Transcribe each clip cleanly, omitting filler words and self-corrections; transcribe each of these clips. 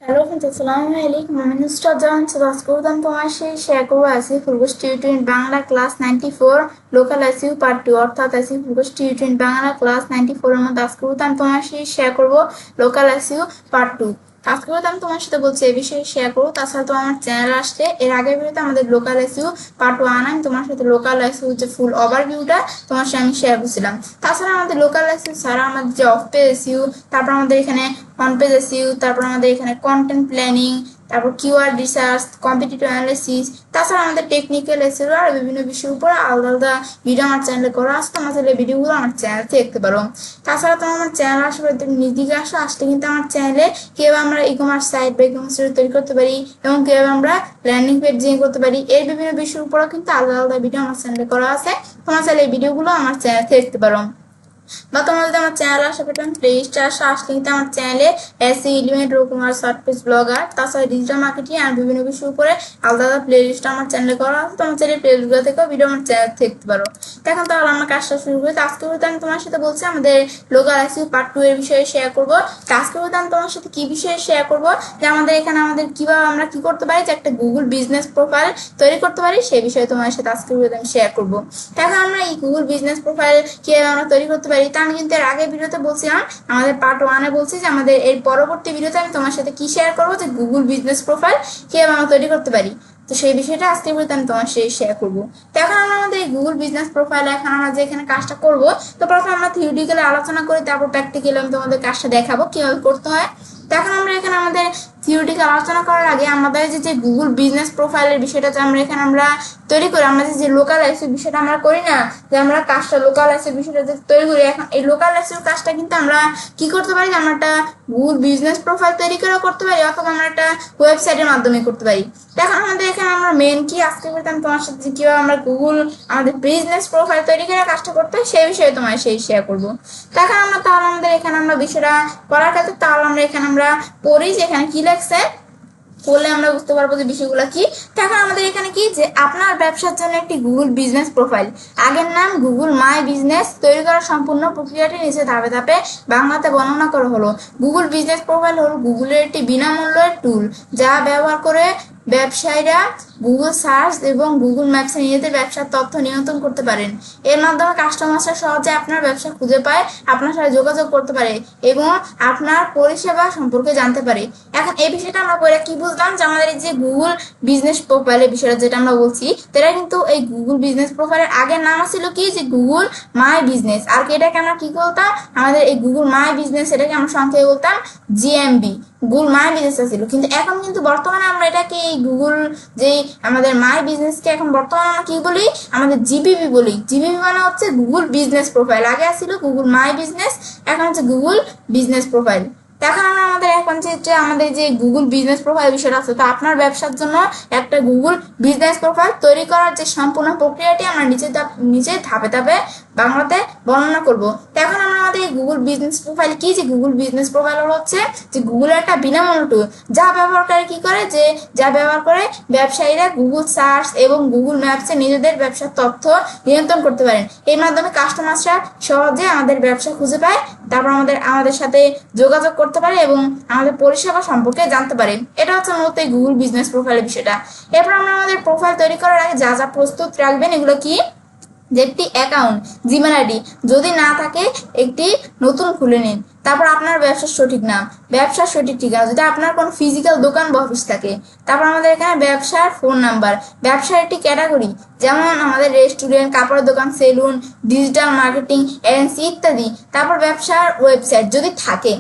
Hello friends, আসসালামু আলাইকুম। আমি নুসরাত জাহান। আজকে আমি তোমার সাথে শেয়ার করবো Asif full course tutorial Bangla class 94 local SEO part 2, অর্থাৎ Asif full course tutorial Bangla class 94 এর মধ্যে আজকে আমি তোমার সাথে শেয়ার করবো লোকাল এসইউ পার্ট 2। আজকে আমি তোমার সাথে বলছি এই বিষয়ে শেয়ার করবো। তাছাড়া তো আমার চ্যানেল আসছে এর আগের ভিডিওতে আমাদের লোকাল এসইউ পার্ট 1 আমি তোমার সাথে লোকাল এসইউ যে ফুল ওভারভিউটা তোমার সাথে আমি শেয়ার করছিলাম। তাছাড়া আমাদের লোকাল এসইউ ছাড়া আমাদের যে অফ পেজ এসইউ, তারপর আমাদের এখানে অন পেজ এসইউ, তারপর আমাদের এখানে কন্টেন্ট প্ল্যানিং, তারপর কিওয়ার্ড রিসার্চ, কম্পিটিটিভ অ্যানালিসিস, তাছাড়া আমাদের টেকনিক্যাল এসইউ আর বিভিন্ন বিষয়ের উপর আলাদা আলাদা ভিডিও আমার চ্যানেলে করা আছে। তোমার চাইলে ভিডিওগুলো আমার চ্যানেল থেকে দেখতে পারো। তাছাড়া তোমার আমার চ্যানেল আসলে নিদিকে আসলে কিন্তু আমার চ্যানেলে কিভাবে আমরা ই কমার্স সাইট বা ই কমার্স তৈরি করতে পারি এবং কিভাবে আমরা ল্যান্ডিং পেজ ডিজাইন করতে পারি, এর বিভিন্ন বিষয়ের উপরও কিন্তু আলাদা আলাদা ভিডিও আমার চ্যানেলে করা আছে। তোমার চাইলে এই ভিডিওগুলো আমার চ্যানেল থেকে দেখতে পারো। বা তোমার যদি আমার চ্যানেল আসে প্লে লিস্টে আসলে কিন্তু আমার চ্যানেলে এসই এলিমেন্ট রকমার শর্ট পেজ ব্লগার, তাছাড়া ডিজিটাল মার্কেটিং আর বিভিন্ন বিষয়ের উপরে আলাদা আলাদা প্লে লিস্ট আমার চ্যানেলে করা আছে। তোমার চ্যানেল প্লে লিস্টগুলো থেকেও ভিডিও আমার চ্যানেল দেখতে পারো। এখন তাহলে আমার কাজটা শুরু করি। আজকে আমি তোমার সাথে বলছি আমাদের লোকাল এসইউ পার্ট 2 এর বিষয়ে শেয়ার করবো। আজকে আমি তোমার সাথে কি বিষয়ে শেয়ার করবো, যে আমাদের এখানে আমাদের কিভাবে আমরা কি করতে পারি, যে একটা গুগল বিজনেস প্রোফাইল তৈরি করতে পারি সেই বিষয়ে তোমার সাথে আজকে আমি শেয়ার করবো। এখন আমরা এই গুগল বিজনেস প্রোফাইল কিভাবে আমরা তৈরি করতে পারি তা আমি কিন্তু এর আগের ভিডিওতে বলছিলাম, আমাদের পার্ট 1-এ বলছি যে আমাদের এর পরবর্তী ভিডিওতে আমি তোমার সাথে কি শেয়ার করবো, যে গুগল বিজনেস প্রোফাইল কিভাবে আমরা তৈরি করতে পারি। তো সেই বিষয়টা আজকে ভিডিওতে আমি তোমার সাথে শেয়ার করবো। তো এখন আমরা আমাদের এই গুগল বিজনেস প্রোফাইল এখন আমরা যে এখানে কাজটা করবো, তো প্রথমে আমরা থিওরিটিক্যালি আলোচনা করি, তারপর প্র্যাকটিক্যালি আমি তোমাদের কাজটা দেখাবো কিভাবে করতে হয়। তো এখন আমরা এখানে আমাদের থিওরিটিক্যাল আলোচনা করার আগে আমাদের যে গুগল বিজনেস প্রোফাইলের বিষয়টা যে আমরা এখানে আমরা তৈরি করি, আমরা যে লোকাল এসইউ বিষয়টা আমরা করি না, যে আমরা কাজটা লোকাল এসইউ বিষয়টা যে তৈরি করি, এখন এই লোকাল এসইউ কাজটা কিন্তু আমরা কি করতে পারি, যে আমরা একটা গুগল বিজনেস প্রোফাইল তৈরি করে করতে পারি, অথবা আমরা একটা ওয়েবসাইটের মাধ্যমে করতে পারি। এখন আমাদের এখানে আমরা মেন কি আজকে করতাম তোমার সাথে, যে কিভাবে আমরা গুগল আমাদের বিজনেস প্রোফাইল তৈরি করে কাজটা করতে হয় সেই বিষয়ে তোমার সেই শেয়ার করবো। এখন আমরা তাহলে আমাদের এখানে আমরা বিষয়টা করার ক্ষেত্রে তাহলে আমরা এখানে আমরা পড়ি যে এখানে কি লাগছে, পড়লে আমরা বুঝতে পারবো যে বিষয়গুলো কি। এখন আমাদের এখানে কি, যে আপনার ব্যবসার জন্য একটি গুগল বিজনেস প্রোফাইল, আগের নাম গুগল মাই বিজনেস তৈরি করার সম্পূর্ণ প্রক্রিয়াটি নিচে ধাপে ধাপে বাংলাতে বর্ণনা করা হলো। গুগল বিজনেস প্রোফাইল হলো গুগলের একটি বিনামূল্যের টুল যা ব্যবহার করে ব্যবসায়ীরা গুগল সার্চ এবং গুগল ম্যাপসে নিজেদের ব্যবসার তথ্য নিয়ন্ত্রণ করতে পারেন। এর মাধ্যমে কাস্টমাররা সহজে আপনার ব্যবসা খুঁজে পায়, আপনার সাথে যোগাযোগ করতে পারে এবং আপনার পরিষেবা সম্পর্কে জানতে পারে। এখন এই বিষয়টা আমরা পরে কি বুঝলাম, যে আমাদের এই যে গুগল বিজনেস প্রোফাইলের বিষয়টা যেটা আমরা বলছি, সেটা কিন্তু এই গুগল বিজনেস প্রোফাইলের আগের নাম ছিল কি, যে গুগল মাই বিজনেস। আর এটাকে আমরা কি বলতাম, আমাদের এই গুগল মাই বিজনেস এটাকে আমরা সংক্ষেপে বলতাম জিএমবি, গুগল মাই বিজনেস ছিল। কিন্তু এখন কিন্তু বর্তমানে আমরা এটাকে এই গুগল যে আমাদের মাই বিজনেসকে এখন বর্তমানে আমরা কি বলি, আমাদের জিবিপি বলি। জিবিপি মানে হচ্ছে গুগল বিজনেস প্রোফাইল, আগে ছিল গুগল মাই বিজনেস, এখন হচ্ছে গুগল বিজনেস প্রোফাইল। এখন আমরা আমাদের এখন যে আমাদের যে গুগল বিজনেস প্রোফাইল বিষয়টা আছে, তো আপনার ব্যবসার জন্য একটা গুগল বিজনেস প্রোফাইল তৈরি করার যে সম্পূর্ণ প্রক্রিয়াটি আমরা নিচে ধাপে ধাপে বাংলাতে বর্ণনা করব। তো এখন আমরা আমাদের এই গুগল বিজনেস প্রোফাইল কি, যে গুগল বিজনেস প্রোফাইল হচ্ছে যে গুগলের একটা বিনামূল্য টুল যা ব্যবহারকারী কি করে, যে যা ব্যবহার করে ব্যবসায়ীরা গুগল সার্চ এবং গুগল ম্যাপসে নিজেদের ব্যবসার তথ্য নিয়ন্ত্রণ করতে পারেন। এর মাধ্যমে কাস্টমাররা সহজে আমাদের ব্যবসা খুঁজে পায়, তারপর আমাদের সাথে যোগাযোগ করতে পারে এবং আমাদের পরিষেবা সম্পর্কে জানতে পারে। এটা হচ্ছে মূলত এই গুগল বিজনেস প্রোফাইলের বিষয়টা। এরপর আমরা আমাদের প্রোফাইল তৈরি করার আগে যা যা প্রস্তুত রাখবেন এগুলো কি, যে একটি অ্যাকাউন্ট, জিমেল আইডি, যদি না থাকে একটি নতুন খুলে নিন। তারপর আপনার ব্যবসার সঠিক নাম, ব্যবসার সঠিক ঠিকানা, যদি আপনার কোনো ফিজিক্যাল দোকান বা অফিস থাকে। তারপর আমাদের এখানে ব্যবসার ফোন নাম্বার, ব্যবসার একটি ক্যাটাগরি, যেমন আমাদের রেস্টুরেন্ট, কাপড়ের দোকান, সেলুন, ডিজিটাল মার্কেটিং এজেন্সি ইত্যাদি। তারপর ব্যবসার ওয়েবসাইট যদি থাকে।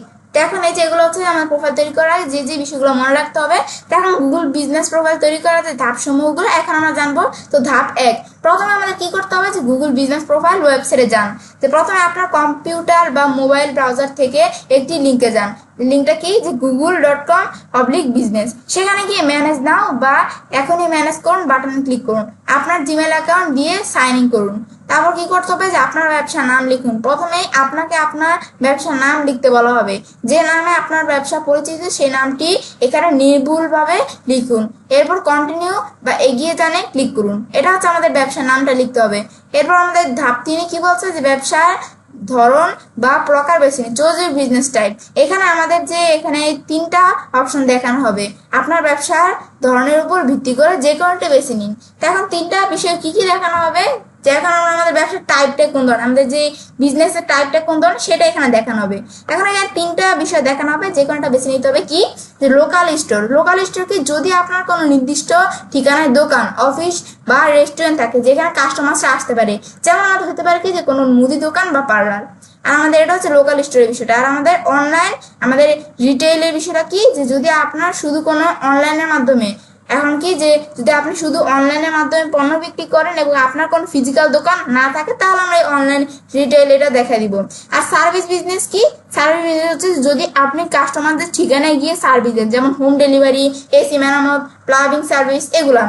এখন এই যে এগুলো হচ্ছে আমার প্রোফাইল তৈরি করার যে যে বিষয়গুলো মনে রাখতে হবে। এখন গুগল বিজনেস প্রোফাইল তৈরি করার যে ধাপ সমূহগুলো এখন আমরা জানবো। তো ধাপ 1, প্রথমে আমাদের কি করতে হবে, যে গুগল বিজনেস প্রোফাইল ওয়েবসাইটে যান। তো প্রথমে আপনার কম্পিউটার বা মোবাইল ব্রাউজার থেকে একটি লিঙ্কে যান। লিঙ্কটা কি, যে google.com/business। সেখানে গিয়ে ম্যানেজ নাও বা এখনই ম্যানেজ করুন বাটনে ক্লিক করুন। আপনার জিমেল অ্যাকাউন্ট দিয়ে সাইন ইন করুন। তারপর কি করতে হবে, যে আপনার ব্যবসার নাম লিখুন। প্রথমেই আপনাকে আপনার ব্যবসার নাম লিখতে বলা হবে, যে নামে আপনার ব্যবসা পরিচিত সেই নামটি এখানে নির্ভুলভাবে লিখুন। এরপর কন্টিনিউ বা এগিয়ে জানে ক্লিক করুন। এটা হচ্ছে আমাদের ব্যবসার নামটা লিখতে হবে। এরপর আমাদের ধাপ 3 কি বলছে, যে ব্যবসার ধরন বা প্রকার বেছে নিন। Choose your business type. এখানে আমাদের যে এখানে 3টা অপশন দেখানো হবে, আপনার ব্যবসার ধরনের উপর ভিত্তি করে যে কোনোটা বেছে নিন। তো এখন 3টা বিষয় কি কি দেখানো হবে, যে এখন আমাদের ব্যবসার টাইপটা কোন ধরনের, আমাদের যে বিজনেসের টাইপটা কোন ধরনের সেটা এখানে দেখানো হবে। এখন এখানে 3টা বিষয় দেখানো হবে, যে কোনোটা বেছে নিতে হবে। কি, যে লোকাল স্টোর। লোকাল স্টোর কি, যদি আপনার কোনো নির্দিষ্ট ঠিকানায় দোকান, অফিস বা রেস্টুরেন্ট থাকে যেখানে কাস্টমাররা আসতে পারে, যেমন আমাদের হতে পারে কি যে কোনো মুদি দোকান বা পার্লার। আর আমাদের এটা হচ্ছে লোকাল স্টোরের বিষয়টা। আর আমাদের অনলাইন, আমাদের রিটেইলের বিষয়টা কি, যে যদি আপনার শুধু কোনো অনলাইনের মাধ্যমে, এখন কি যে যদি আপনি শুধু অনলাইনের মাধ্যমে পণ্য বিক্রি করেন এবং আপনার কোনো ফিজিক্যাল দোকান না থাকে, তাহলে আমরা এই অনলাইন রিটেইল এটা দেখা দিব। আর সার্ভিস বিজনেস কি, সার্ভিস বিজনেস হচ্ছে যদি আপনি কাস্টমারদের ঠিকানায় গিয়ে সার্ভিস দেন, যেমন হোম ডেলিভারি, এসি মেরামত, প্লাবিং সার্ভিস, এগুলা।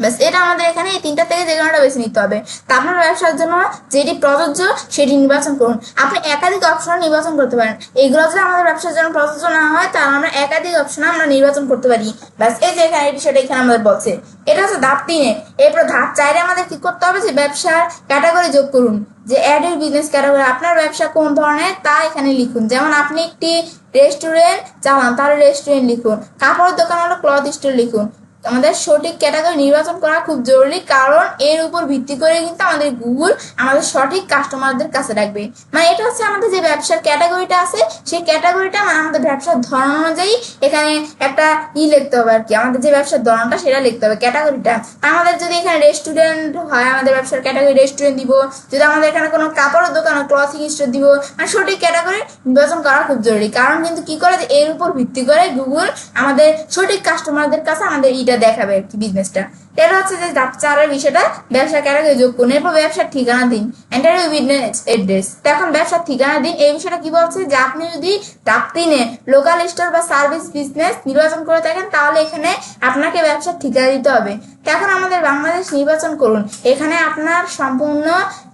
ব্যাস, এটা আমাদের এখানে এই 3টা থেকে যে কোনোটা বেছে নিতে হবে। তা আপনার ব্যবসার জন্য যেটি প্রযোজ্য সেটি নির্বাচন করুন। আপনি একাধিক অপশন নির্বাচন করতে পারেন। এইগুলো যদি আমাদের ব্যবসার জন্য প্রযোজ্য না হয়, তাহলে আমরা একাধিক অপশন আমরা নির্বাচন করতে পারি। ব্যাস, এই যে এখানে সেটা এখানে আমাদের বলছে। এটা হচ্ছে ধাপ 3। এরপর ধাপ 4 আমাদের কি করতে হবে, যে ব্যবসার ক্যাটাগরি যোগ করুন। যে অ্যাড ইউর বিজনেস ক্যাটাগরি, আপনার ব্যবসা কোন ধরনের তা এখানে লিখুন। যেমন আপনি একটি রেস্টুরেন্ট চালান, তাহলে রেস্টুরেন্ট লিখুন। কাপড়ের দোকান হলো ক্লথ স্টোর লিখুন। আমাদের সঠিক ক্যাটাগরি নির্বাচন করা খুব জরুরি, কারণ এর উপর ভিত্তি করে কিন্তু আমাদের গুগল আমাদের সঠিক কাস্টমারদের কাছে রাখবে। মানে এটা হচ্ছে আমাদের যে ব্যবসার ক্যাটাগরিটা আছে, সেই ক্যাটাগরিটা মানে আমাদের ব্যবসার ধরন অনুযায়ী এখানে একটা লিখতে হবে আর কি। আমাদের যে ব্যবসার ধরনটা সেটা লিখতে হবে, ক্যাটাগরিটা। আমাদের যদি এখানে রেস্টুরেন্ট হয়, আমাদের ব্যবসার ক্যাটাগরি রেস্টুরেন্ট দিব। যদি আমাদের এখানে কোনো কাপড়ের দোকান, ক্লথিং স্টোর দিব। মানে সঠিক ক্যাটাগরি নির্বাচন করা খুব জরুরি, কারণ কিন্তু কি করে, যে এর উপর ভিত্তি করে গুগল আমাদের সঠিক কাস্টমারদের কাছে আমাদের দেখাবে আর কি, বিজনেসটা। এটা হচ্ছে যে ধাপ 4 বিষয়টা, ব্যবসা ক্যাটাগরি যোগ করুন। এরপর ব্যবসার ঠিকানা দিন, এন্টার ইউর বিজনেস অ্যাড্রেস। এখন ব্যবসার ঠিকানা দিন, এই বিষয়টা কি বলছে, যে আপনি যদি ধাপ 3 লোকাল স্টোর বা সার্ভিস বিজনেস নির্বাচন করে থাকেন, তাহলে এখানে আপনাকে ব্যবসার ঠিকানা দিতে হবে। এখন আমাদের বাংলাদেশ নির্বাচন করুন। এখানে আপনার সম্পূর্ণ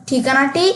ঠিকানাটি,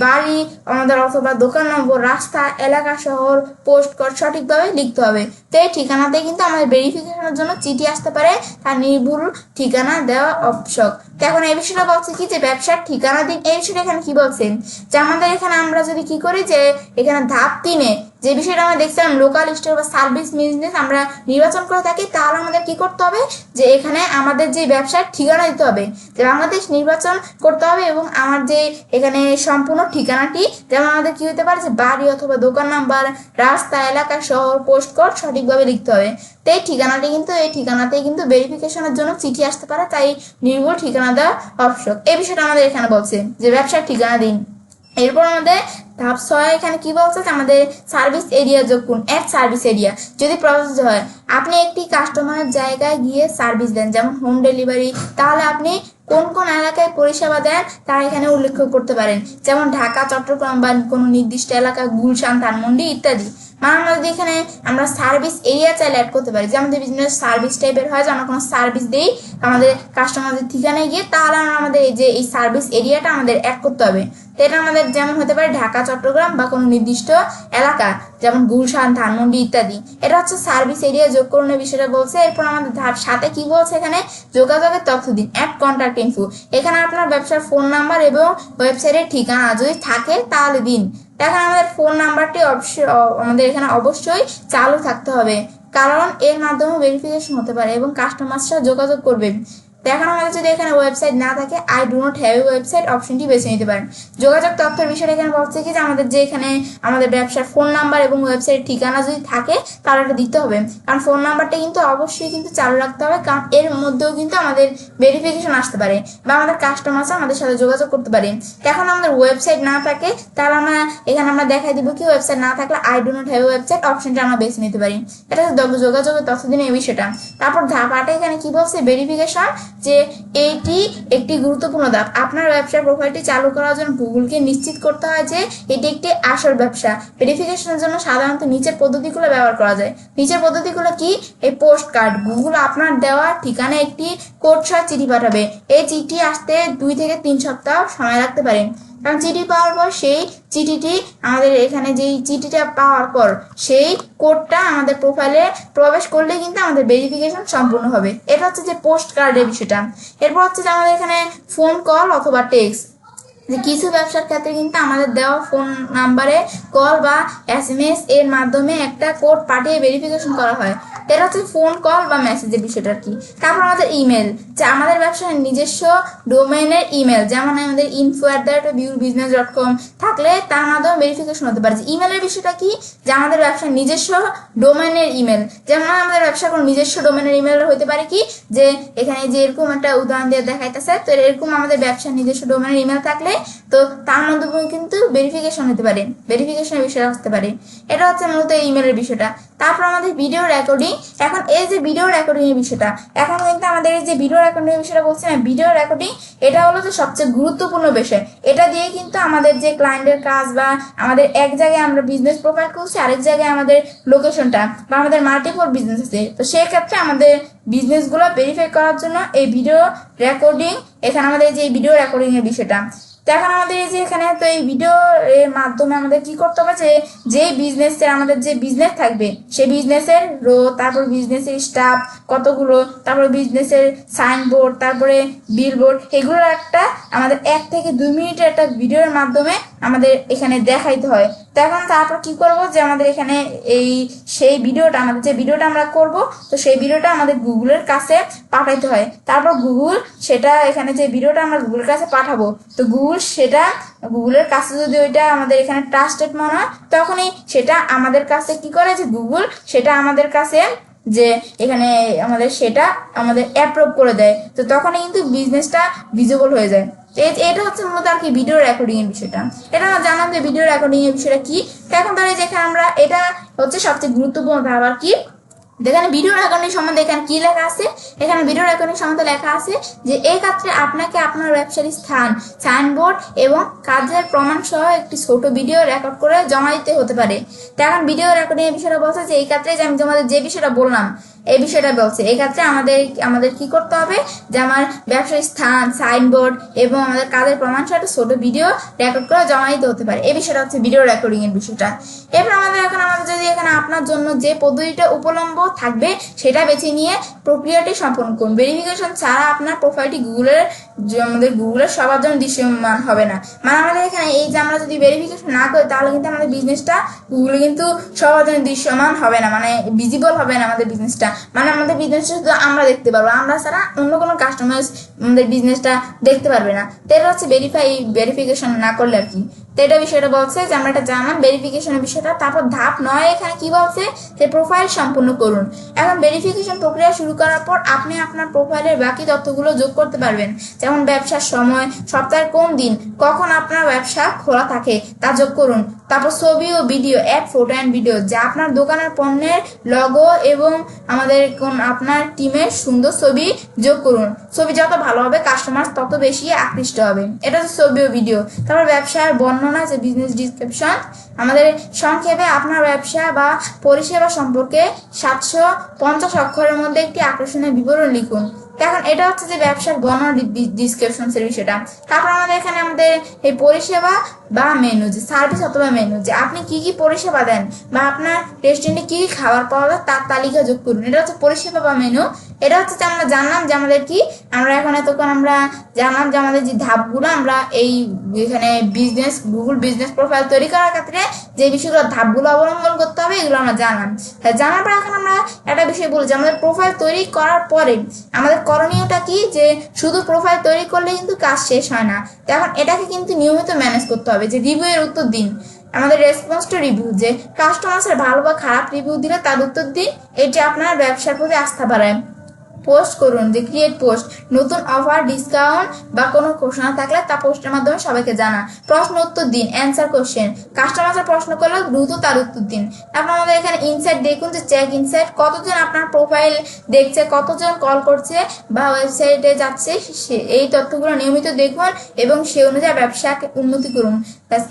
বাড়ি আমাদের অথবা দোকান নম্বর, রাস্তা, এলাকা, শহর, পোস্ট কোড সঠিকভাবে লিখতে হবে। তো এই ঠিকানাতে কিন্তু আমাদের ভেরিফিকেশনের জন্য চিঠি আসতে পারে, তার নির্ভুল ঠিকানা দেওয়া আবশ্যক। তো এখন এই বিষয়টা বলছে কি, যে ব্যবসার ঠিকানা দিন। এই বিষয়টা এখানে কি বলছেন, যে আমাদের এখানে আমরা যদি কি করি, যে এখানে ধাপ 3 যে বিষয়টা আমরা দেখছিলাম লোকাল স্টোর বা সার্ভিস বিজনেস আমরা নির্বাচন করে থাকি, তাহলে আমাদের কি করতে হবে, যে এখানে আমাদের যে ব্যবসার ঠিকানা দিতে হবে, যে বাংলাদেশ নির্বাচন করতে হবে। এবং আমার যে এখানে সম্পূর্ণ ঠিকানাটি, যেমন আমাদের কি হতে পারে, যে বাড়ি অথবা দোকান নাম্বার, রাস্তা, এলাকা, শহর, পোস্ট কোড সঠিকভাবে লিখতে হবে। তো এই ঠিকানাটি কিন্তু, এই ঠিকানাতেই কিন্তু ভেরিফিকেশনের জন্য চিঠি আসতে পারে, তাই নির্ভুল ঠিকানা দেওয়া আবশ্যক। এই বিষয়টা আমাদের এখানে বলছে, যে ব্যবসার ঠিকানা দিন। এরপর আমাদের ধাপ 6 এখানে কি বলছে, আমাদের সার্ভিস এরিয়া যোগ করুন। এক সার্ভিস এরিয়া যদি প্রযোজ্য হয়, আপনি একটি কাস্টমারের জায়গায় গিয়ে সার্ভিস দেন, যেমন হোম ডেলিভারি, তাহলে আপনি কোন কোন এলাকায় পরিষেবা দেন তা এখানে উল্লেখ করতে পারেন, যেমন ঢাকা, চট্টগ্রাম বা কোনো নির্দিষ্ট এলাকা, গুলশান, ধানমন্ডি ইত্যাদি। মানে আমরা যদি এখানে আমরা সার্ভিস এরিয়া চাইলে অ্যাড করতে পারি, যে আমাদের বিজনেস সার্ভিস টাইপের হয়, যে আমরা কোনো সার্ভিস দিই আমাদের কাস্টমারদের ঠিকানায় গিয়ে, তাহলে আমাদের এই যে এই সার্ভিস এরিয়াটা আমাদের অ্যাড করতে হবে। তো এটা আমাদের যেমন হতে পারে ঢাকা, চট্টগ্রাম বা কোনো নির্দিষ্ট এলাকা, যেমন গুলশান, ধানমন্ডি ইত্যাদি। এটা হচ্ছে সার্ভিস এরিয়া যোগ করুন বিষয়টা বলছে। এরপর আমাদের ধাপ 7 কি বলছে, এখানে যোগাযোগের তথ্য দিন, অ্যাড কন্ট্যাক্ট ইনফো। এখানে আপনার ব্যবসার ফোন নাম্বার এবং ওয়েবসাইটের ঠিকানা যদি থাকে তাহলে দিন। এখন আমাদের ফোন নাম্বারটি আমাদের এখানে অবশ্যই চালু থাকতে হবে, কারণ এর মাধ্যমে ভেরিফিকেশন হতে পারে এবং কাস্টমাররা যোগাযোগ করবে। এখন আমাদের যদি এখানে ওয়েবসাইট না থাকে, I do not have a website অপশনটি বেছে নিতে পারেন। যোগাযোগ তথ্যের বিষয়টা এখানে বলছে কি, যে আমাদের যে এখানে আমাদের ব্যবসার ফোন নাম্বার এবং ওয়েবসাইট ঠিকানা যদি থাকে, তাহলে এটা দিতে হবে। কারণ ফোন নাম্বারটা কিন্তু অবশ্যই কিন্তু চালু রাখতে হবে, কারণ এর মধ্যেও কিন্তু আমাদের ভেরিফিকেশন আসতে পারে বা আমাদের কাস্টমাররা আমাদের সাথে যোগাযোগ করতে পারে। এখন আমাদের ওয়েবসাইট না থাকে, তাহলে আমরা এখানে আমরা দেখাই দিব কি, ওয়েবসাইট না থাকলে I do not have a website অপশনটা আমরা বেছে নিতে পারি। এটা যোগাযোগের তথ্য দিন এই বিষয়টা। তারপর ধাপ 8 এখানে কি বলছে, ভেরিফিকেশন, যে এটি একটি গুরুত্বপূর্ণ ধাপ। আপনার ব্যবসার প্রোফাইলটি চালু করার জন্য গুগলকে নিশ্চিত করতে হয় যে এটি একটি আসল ব্যবসা। ভেরিফিকেশনের জন্য সাধারণত নিচের পদ্ধতিগুলো ব্যবহার করা যায়। নিচের পদ্ধতিগুলো কি, এই পোস্ট কার্ড, গুগল আপনার দেওয়া ঠিকানায় একটি কোড সহ চিঠি পাঠাবে। এই চিঠি আসতে 2 থেকে 3 সপ্তাহ সময় লাগতে পারে। কারণ চিঠি পাওয়ার পর সেই চিঠিটি আমাদের এখানে যেই চিঠিটা পাওয়ার পর সেই কোডটা আমাদের প্রোফাইলে প্রবেশ করলে কিন্তু আমাদের ভেরিফিকেশন সম্পূর্ণ হবে। এটা হচ্ছে যে পোস্ট কার্ডের বিষয়টা। এরপর হচ্ছে যে আমাদের এখানে ফোন কল অথবা টেক্সট, যে কিছু ব্যবসার ক্ষেত্রে কিন্তু আমাদের দেওয়া ফোন নাম্বারে কল বা SMS এর মাধ্যমে একটা কোড পাঠিয়ে ভেরিফিকেশন করা হয়। এটা হচ্ছে ফোন কল বা মেসেজের বিষয়টা কি। তারপর আমাদের ইমেল, যে আমাদের ব্যবসার নিজস্ব ডোমেইনের ইমেল, যেমন আমাদের info@viewbusiness.com থাকলে তার মাধ্যমে ভেরিফিকেশন হতে পারে। যে ইমেলের বিষয়টা কি, যে আমাদের ব্যবসার নিজস্ব ডোমেইনের ইমেল, যেমন আমাদের ব্যবসার কোনো নিজস্ব ডোমেইনের ইমেল হতে পারে কি, যে এখানে যে এরকম একটা উদাহরণ দিয়ে দেখাইতেছে, তো এরকম আমাদের ব্যবসার নিজস্ব ডোমেইনের ইমেল থাকলে তো তার মাধ্যমে কিন্তু ভেরিফিকেশন হতে পারে, ভেরিফিকেশনের বিষয় আসতে পারে। এটা হচ্ছে মূলত ইমেলের বিষয়টা। তারপর আমাদের ভিডিও রেকর্ডিং। এখন এই যে ভিডিও রেকর্ডিং এর বিষয়টা, এখন কিন্তু আমাদের এই যে ভিডিও রেকর্ডিং এর বিষয়টা বলছি না, ভিডিও রেকর্ডিং এটা হলো যে সবচেয়ে গুরুত্বপূর্ণ বিষয়। এটা দিয়ে কিন্তু আমাদের যে ক্লায়েন্টের কাজ বা আমাদের এক জায়গায় আমরা বিজনেস প্রোফাইল করছি, আরেক জায়গায় আমাদের লোকেশনটা বা আমাদের মাল্টিপল বিজনেস আছে, তো সেই ক্ষেত্রে আমাদের বিজনেসগুলো ভেরিফাই করার জন্য এই ভিডিও রেকর্ডিং, এখানে আমাদের যে ভিডিও রেকর্ডিং এর বিষয়টা। তো এখন আমাদের এই যে এখানে তো এই ভিডিও এর মাধ্যমে আমাদের কি করতে হবে, যে বিজনেসের আমাদের যে বিজনেস থাকবে সেই বিজনেসের রো, তারপর বিজনেসের স্টাফ কতগুলো, তারপর বিজনেসের সাইনবোর্ড, তারপরে বিলবোর্ড, এগুলোর একটা আমাদের 1 থেকে 2 মিনিটের একটা ভিডিওর মাধ্যমে আমাদের এখানে দেখাইতে হয়। তো এখন তারপর কি করব, যে আমাদের এখানে সেই ভিডিওটা, আমাদের যে ভিডিওটা আমরা করব, তো সেই ভিডিওটা আমাদের গুগলের কাছে পাঠাইতে হয়। তারপর গুগল সেটা, এখানে যে ভিডিওটা আমরা গুগলের কাছে পাঠাবো, তো গুগল সেটা, গুগলের কাছে যদি ওইটা আমাদের এখানে ট্রাস্টেড মনে হয়, তখনই সেটা আমাদের কাছে কি করে, যে গুগল সেটা আমাদের কাছে যে এখানে আমাদের সেটা আমাদের অ্যাপ্রুভ করে দেয়, তো তখনই কিন্তু বিজনেসটা ভিজিবল হয়ে যায়। এটা হচ্ছে মূলত আর কি ভিডিও রেকর্ডিং এর বিষয়টা। এটা আমরা জানলাম যে ভিডিও রেকর্ডিং এর বিষয়টা কি। এখন ধরে যেখানে আমরা, এটা হচ্ছে সবচেয়ে গুরুত্বপূর্ণ ধাপ আর কি। এখানে ভিডিও রেকর্ডিং সম্বন্ধে এখানে কি লেখা আছে, এখানে ভিডিও রেকর্ডিং সম্বন্ধে লেখা আছে যে এই ক্ষেত্রে আপনাকে আপনার ব্যবসার স্থান, সাইনবোর্ড এবং কাজের প্রমাণ সহ একটি ছোট ভিডিও রেকর্ড করে জমা দিতে হতে পারে। তো এখন ভিডিও রেকর্ডিং এর বিষয়টা বলছে যে এই ক্ষেত্রে যে আমি তোমাদের যে বিষয়টা বললাম এই বিষয়টা বলছে, এই ক্ষেত্রে আমাদের কি করতে হবে, যে আমার ব্যবসার স্থান, সাইনবোর্ড এবং আমাদের কাজের প্রমাণ সহ একটা ছোট ভিডিও রেকর্ড করে জমা দিতে হতে পারে। এই বিষয়টা হচ্ছে ভিডিও রেকর্ডিং এর বিষয়টা। এরপর আমাদের যদি এখানে আপনার জন্য যে পদ্ধতিটা উপলম্ব থাকবে সেটা বেছে নিয়ে প্রক্রিয়াটি সম্পন্ন করুন। ভেরিফিকেশন ছাড়া আপনার প্রোফাইলটি আমাদের গুগলের সবার জন্য দৃশ্যমান হবে না। মানে আমাদের এখানে এই যে আমরা যদি ভেরিফিকেশন না করি, তাহলে কিন্তু আমাদের বিজনেসটা গুগলে কিন্তু সবার জন্য দৃশ্যমান হবে না, মানে ভিজিবল হবে না আমাদের বিজনেসটা। মানে আমাদের বিজনেসটা শুধু আমরা দেখতে পারবো, আমরা ছাড়া অন্য কোনো কাস্টমার আমাদের বিজনেসটা দেখতে পারবে না। তো এটা হচ্ছে ভেরিফিকেশন না করলে আর কি। তো এটা বিষয়টা বলছে যে আমরা এটা জানলাম ভেরিফিকেশনের বিষয়টা। তারপর ধাপ 9 এখানে কি বলছে, যে প্রোফাইল সম্পূর্ণ করুন। এখন ভেরিফিকেশন প্রক্রিয়া শুরু করার পর আপনি আপনার প্রোফাইলের বাকি তথ্যগুলো যোগ করতে পারবেন, যেমন ব্যবসার সময়, সপ্তাহের কোন দিন, কখন আপনার ব্যবসা খোলা থাকে তা যোগ করুন। তারপর ছবি ও video, add photo and video, যা আপনার দোকানের পণ্যের লগো এবং আমাদের আপনার টিমের সুন্দর ছবি যোগ করুন। ছবি যত ভালো হবে কাস্টমার তত বেশি আকৃষ্ট হবে। এটা হচ্ছে ছবি ও ভিডিও। তারপর ব্যবসার বর্ণনা, যে বিজনেস ডিসক্রিপশন, আমাদের সংক্ষেপে আপনার ব্যবসা বা পরিষেবা সম্পর্কে 750 অক্ষরের মধ্যে একটি আকর্ষণীয় বিবরণ লিখুন। এখন এটা হচ্ছে যে ব্যবসার বর্ণনা ডিসক্রিপশন এর বিষয়টা। তারপর আমাদের এখানে আমাদের এই পরিষেবা বা মেনু, যে সার্ভিস অথবা মেনু, যে আপনি কি কি পরিষেবা দেন বা আপনার রেস্টুরেন্টে কি কি খাবার পাওয়া যায় তার তালিকা যোগ করুন। এটা হচ্ছে পরিষেবা বা মেনু। এটা হচ্ছে যে আমরা জানলাম যে আমাদের কি, আমরা এখন এতক্ষণ আমরা জানলাম যে আমাদের যে ধাপগুলো আমরা এই এখানে গুগল বিজনেস প্রোফাইল তৈরি করার ক্ষেত্রে যে বিষয়গুলো ধাপগুলো অবলম্বন করতে হবে, এগুলো আমরা জানলাম। জানার পর এখন আমরা একটা বিষয় বলি যে আমাদের প্রোফাইল তৈরি করার পরে আমাদের করণীয়টা কি, যে শুধু প্রোফাইল তৈরি করলে কিন্তু কাজ শেষ হয় না। তো এখন এটাকে কিন্তু নিয়মিত ম্যানেজ করতে হবে। যে রিভিউ এর উত্তর দিন, আমাদের রেসপন্স টু রিভিউ, যে কাস্টমার্সের ভালো বা খারাপ রিভিউ দিলে তার উত্তর দিন, এটি আপনার ব্যবসার প্রতি আস্থা বাড়ায়। পোস্ট করুন, যে ক্রিয়েট পোস্ট, নতুন অফার, ডিসকাউন্ট বা কোনো ঘোষণা থাকলে তা পোস্টের মাধ্যমে সবাইকে জানান। প্রশ্ন উত্তর দিন, অ্যান্সার কোশ্চেন, কাস্টমার প্রশ্ন করলে দ্রুত তার উত্তর দিন। তারপর আমাদের এখানে ইনসাইট দেখুন, যে চেক ইনসাইট, কতজন আপনার প্রোফাইল দেখছে, কতজন কল করছে বা ওয়েবসাইটে যাচ্ছে, এই তথ্যগুলো নিয়মিত দেখুন এবং সে অনুযায়ী ব্যবসাকে উন্নতি করুন।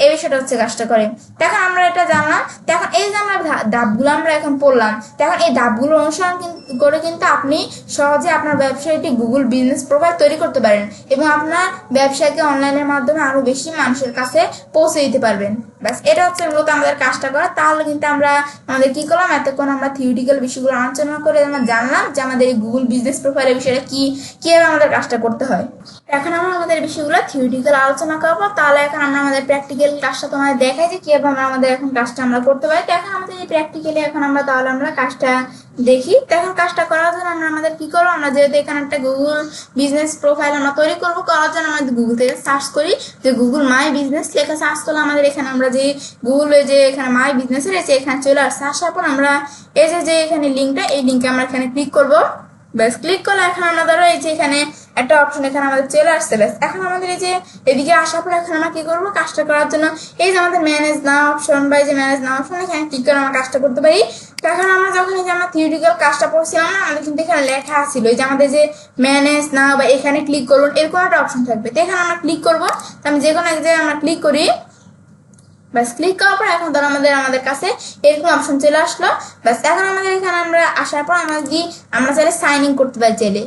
এই বিষয়টা হচ্ছে কাজটা করে। এখন আমরা এটা জানলাম। এখন এই যে আমরা ধাপগুলো আমরা এখন পড়লাম, এখন এই ধাপগুলো অনুসরণ করে কিন্তু আপনি সহজে আপনার ব্যবসায়টি গুগল বিজনেস প্রোফাইল তৈরি করতে পারেন এবং আপনার ব্যবসাকে অনলাইনের মাধ্যমে আরো বেশি মানুষের কাছে পৌঁছে দিতে পারবেন। ব্যাস এটা হচ্ছে মূলত আমাদের কাজটা করা। তাহলে কিন্তু আমরা আমাদের কি করলাম, এতক্ষণ আমরা থিওরিটিক্যাল বিষয়গুলো আলোচনা করে আমরা জানলাম যে আমাদের এই গুগল বিজনেস প্রোফাইলের বিষয়টা কি, কিভাবে আমাদের কাজটা করতে হয়। এখন আমরা আমাদের বিষয়গুলো থিওরিটিক্যাল আলোচনা করবো। তাহলে এখন আমরা আমাদের প্র্যাকটিক্যাল কাজটা তোমাদের দেখাই যে কিভাবে আমরা আমাদের এখন কাজটা আমরা করতে পারি। তো এখন আমাদের এই প্র্যাকটিক্যালি এখন আমরা তাহলে আমরা কাজটা দেখি। তো এখন কাজটা করার জন্য আমরা আমাদের কি করবো, আমরা যেহেতু এখানে একটা গুগল বিজনেস প্রোফাইল আমরা তৈরি করবো, করার জন্য আমাদের গুগল থেকে সার্চ করি যে গুগল মাই বিজনেস লেখা সার্চ করলে আমাদের এখানে আমরা যে গুগলে যে এখানে মাই বিজনেস রয়েছে এখানে চলে আসছে। আসার পর আমরা এই যে এখানে লিঙ্কটা, এই লিঙ্কে আমরা এখানে ক্লিক করবো। ব্যাস ক্লিক করলে এখন আমরা ধরো এই যে এখানে একটা অপশন এখানে আমাদের চলে আসছে। ব্যাস এখন আমাদের এই যে এদিকে আসার পর এখন আমরা কি করবো, কাজটা করার জন্য এই যে আমাদের ম্যানেজ নাও অপশন বা এই যে ম্যানেজ নাও অপশন এখানে ক্লিক করে আমরা কাজটা করতে পারি। তো এখন আমরা যখন এই যে আমরা থিওরিটিক্যাল কাজটা পড়ছিলাম না, আমাদের কিন্তু এখানে লেখা ছিল এই যে আমাদের যে ম্যানেজ নাও বা এখানে ক্লিক করুন এরকম একটা অপশন থাকবে। তো এখানে আমরা ক্লিক করবো। তো আমি যে কোনো এক জায়গায় আমরা ক্লিক করি। ব্যাস ক্লিক করার পর এখন ধর আমাদের কাছে এরকম অপশন চলে আসলো। ব্যাস এখন আমাদের এখানে আমরা আসার পর আমরা চাইলে সাইন ইন করতে পারি। চাইলে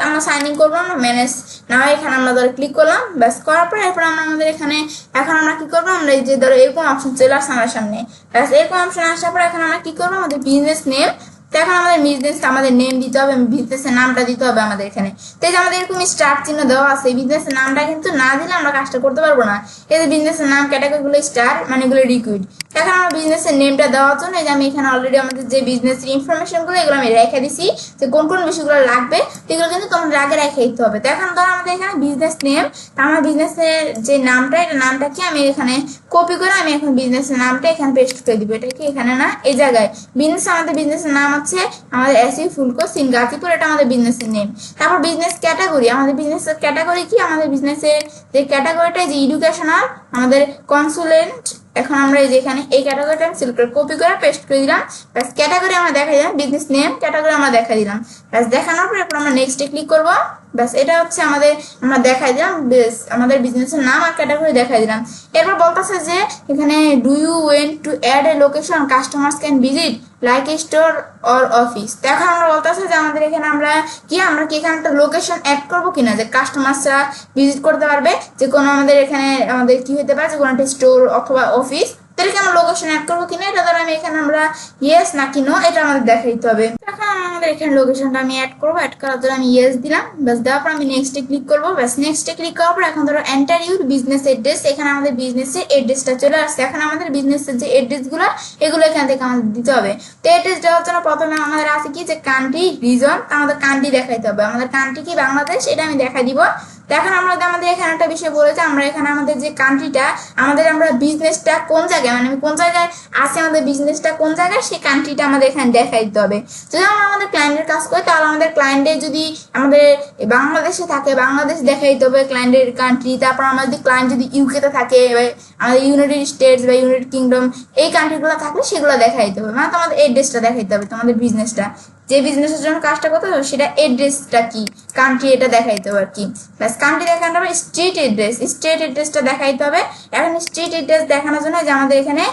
আমরা সাইন ইন করবো না ম্যানেজ না হয় এখানে আমরা ধরো ক্লিক করলাম। ব্যাস করার পর এরপর আমরা আমাদের এখানে এখন আমরা কি করবো, আমরা এই যে ধরো এরকম অপশন চলে আসছে আমার সামনে। ব্যাস এরকম অপশন আসার পর এখন আমরা কি করবো, আমাদের বিজনেস নেম, তো এখন আমাদের বিজনেসটা আমাদের নেম দিতে হবে, বিজনেসের নামটা দিতে হবে আমাদের এখানে। তো এই যে আমাদের এরকম স্টার চিহ্ন দেওয়া আছে, বিজনেসের নামটা কিন্তু না দিলে আমরা কাজটা করতে পারবো না। এই যে বিজনেসের নাম ক্যাটাগরিগুলো স্টার মানে এগুলো লিকুইড। এখন আমার বিজনেসের নেমটা দেওয়ার জন্য এই যে আমি এখানে অলরেডি আমাদের যে বিজনেসের ইনফরমেশনগুলো এগুলো আমি রেখে দিছি, যে কোন কোন বিষয়গুলো লাগবে এগুলো কিন্তু তোমাদের আগে রেখে দিতে হবে। তো এখন ধরো আমাদের এখানে বিজনেস নেম, তো আমার বিজনেসের যে নামটা এটা নামটাকে আমি এখানে কপি করে আমি এখন বিজনেসের নামটা এখানে পেস্ট করে দিব। এটা কি এখানে না এই জায়গায় বিজনেস, আমাদের বিজনেসের নাম হচ্ছে আমাদের এসি ফুলকো সিন গাজীপুর, এটা আমাদের বিজনেসের নেম। তারপর বিজনেস ক্যাটাগরি, আমাদের বিজনেসের ক্যাটাগরি কি, আমাদের বিজনেসের যে ক্যাটাগরিটা যে এডুকেশনাল আমাদের কনসুলেন্ট। এখন আমরা এই যে এখানে এই ক্যাটাগরিটা আমি সিলেক্ট করে কপি করে পেস্ট করে দিলাম। ব্যাস ক্যাটাগরি আমরা দেখাই দিলাম, বিজনেস নেম ক্যাটাগরি আমরা দেখাই দিলাম। ব্যাস দেখানোর পর এরপর আমরা নেক্সটে ক্লিক করব। ব্যাস এটা হচ্ছে আমরা দেখাই দিলাম আমাদের বিজনেসের নাম আর ক্যাটাগরি দেখাই দিলাম। এরপর বলতেছে যে এখানে do you want to add a location customers can visit like a store or office. তো এখন আমরা বলতেছে যে আমাদের এখানে আমরা কি এখানে একটা লোকেশন অ্যাড করবো কিনা, যে কাস্টমার্সরা ভিজিট করতে পারবে, যে কোনো আমাদের এখানে আমাদের কি হতে পারে যে কোনো একটা স্টোর অথবা অফিস, তাদেরকে আমরা লোকেশন অ্যাড করবো কিনা এটা ধরো আমি এখানে আমরা ইয়েস নাকি নো এটা আমাদের দেখাই দিতে হবে। এখন আমাদের এখানে লোকেশনটা আমি অ্যাড করবো, অ্যাড করার জন্য আমি ইয়েস দিলাম। ব্যাস দেওয়ার পর আমি নেক্সটে ক্লিক করবো। ব্যাস নেক্সটে ক্লিক করার পর এখন ধরো এন্টার ইউর বিজনেস অ্যাড্রেস, এখানে আমাদের বিজনেসের অ্যাড্রেসটা চলে আসছে। এখন আমাদের বিজনেসের যে অ্যাড্রেসগুলো এগুলো এখান থেকে আমাদের দিতে হবে। তো অ্যাড্রেস দেওয়ার জন্য প্রথমে আমাদের আছে কি যে কান্ট্রি রিজন, আমাদের কান্ট্রি দেখাইতে হবে। আমাদের কান্ট্রি কি বাংলাদেশ, এটা আমি দেখাই দিব। এখন আমাদের এখানে একটা বিষয় বলেছে, আমরা এখানে আমাদের যে কান্ট্রিটা আমরা বিজনেসটা কোন জায়গায় মানে কোন জায়গায় আছে আমাদের বিজনেসটা কোন জায়গায় সেই কান্ট্রিটা আমাদের এখানে দেখাই দিতে হবে। যদি আমরা আমাদের ক্লায়েন্টের কাজ করি তাহলে আমাদের ক্লায়েন্টের যদি আমাদের বাংলাদেশে থাকে বাংলাদেশ দেখাই দিতে হবে ক্লায়েন্টের কান্ট্রি। তারপর আমাদের ক্লায়েন্ট যদি ইউকেতে থাকে বা আমাদের ইউনাইটেড স্টেটস বা ইউনাইটেড কিংডম এই কান্ট্রিগুলো থাকলে সেগুলো দেখাই দিতে হবে। মানে তোমাদের এড্রেসটা দেখাইতে হবে, তোমাদের বিজনেসটা যে বিজনেসের জন্য কাজটা করতে হবে সেটা এড্রেসটা কি কান্ট্রি এটা দেখাইতে হবে আর কি। ব্যাস কান্ট্রি দেখানো হবে, স্ট্রিট এড্রেসটা দেখাইতে হবে। এখন স্ট্রিট এড্রেস দেখানোর জন্য যে আমাদের এখানে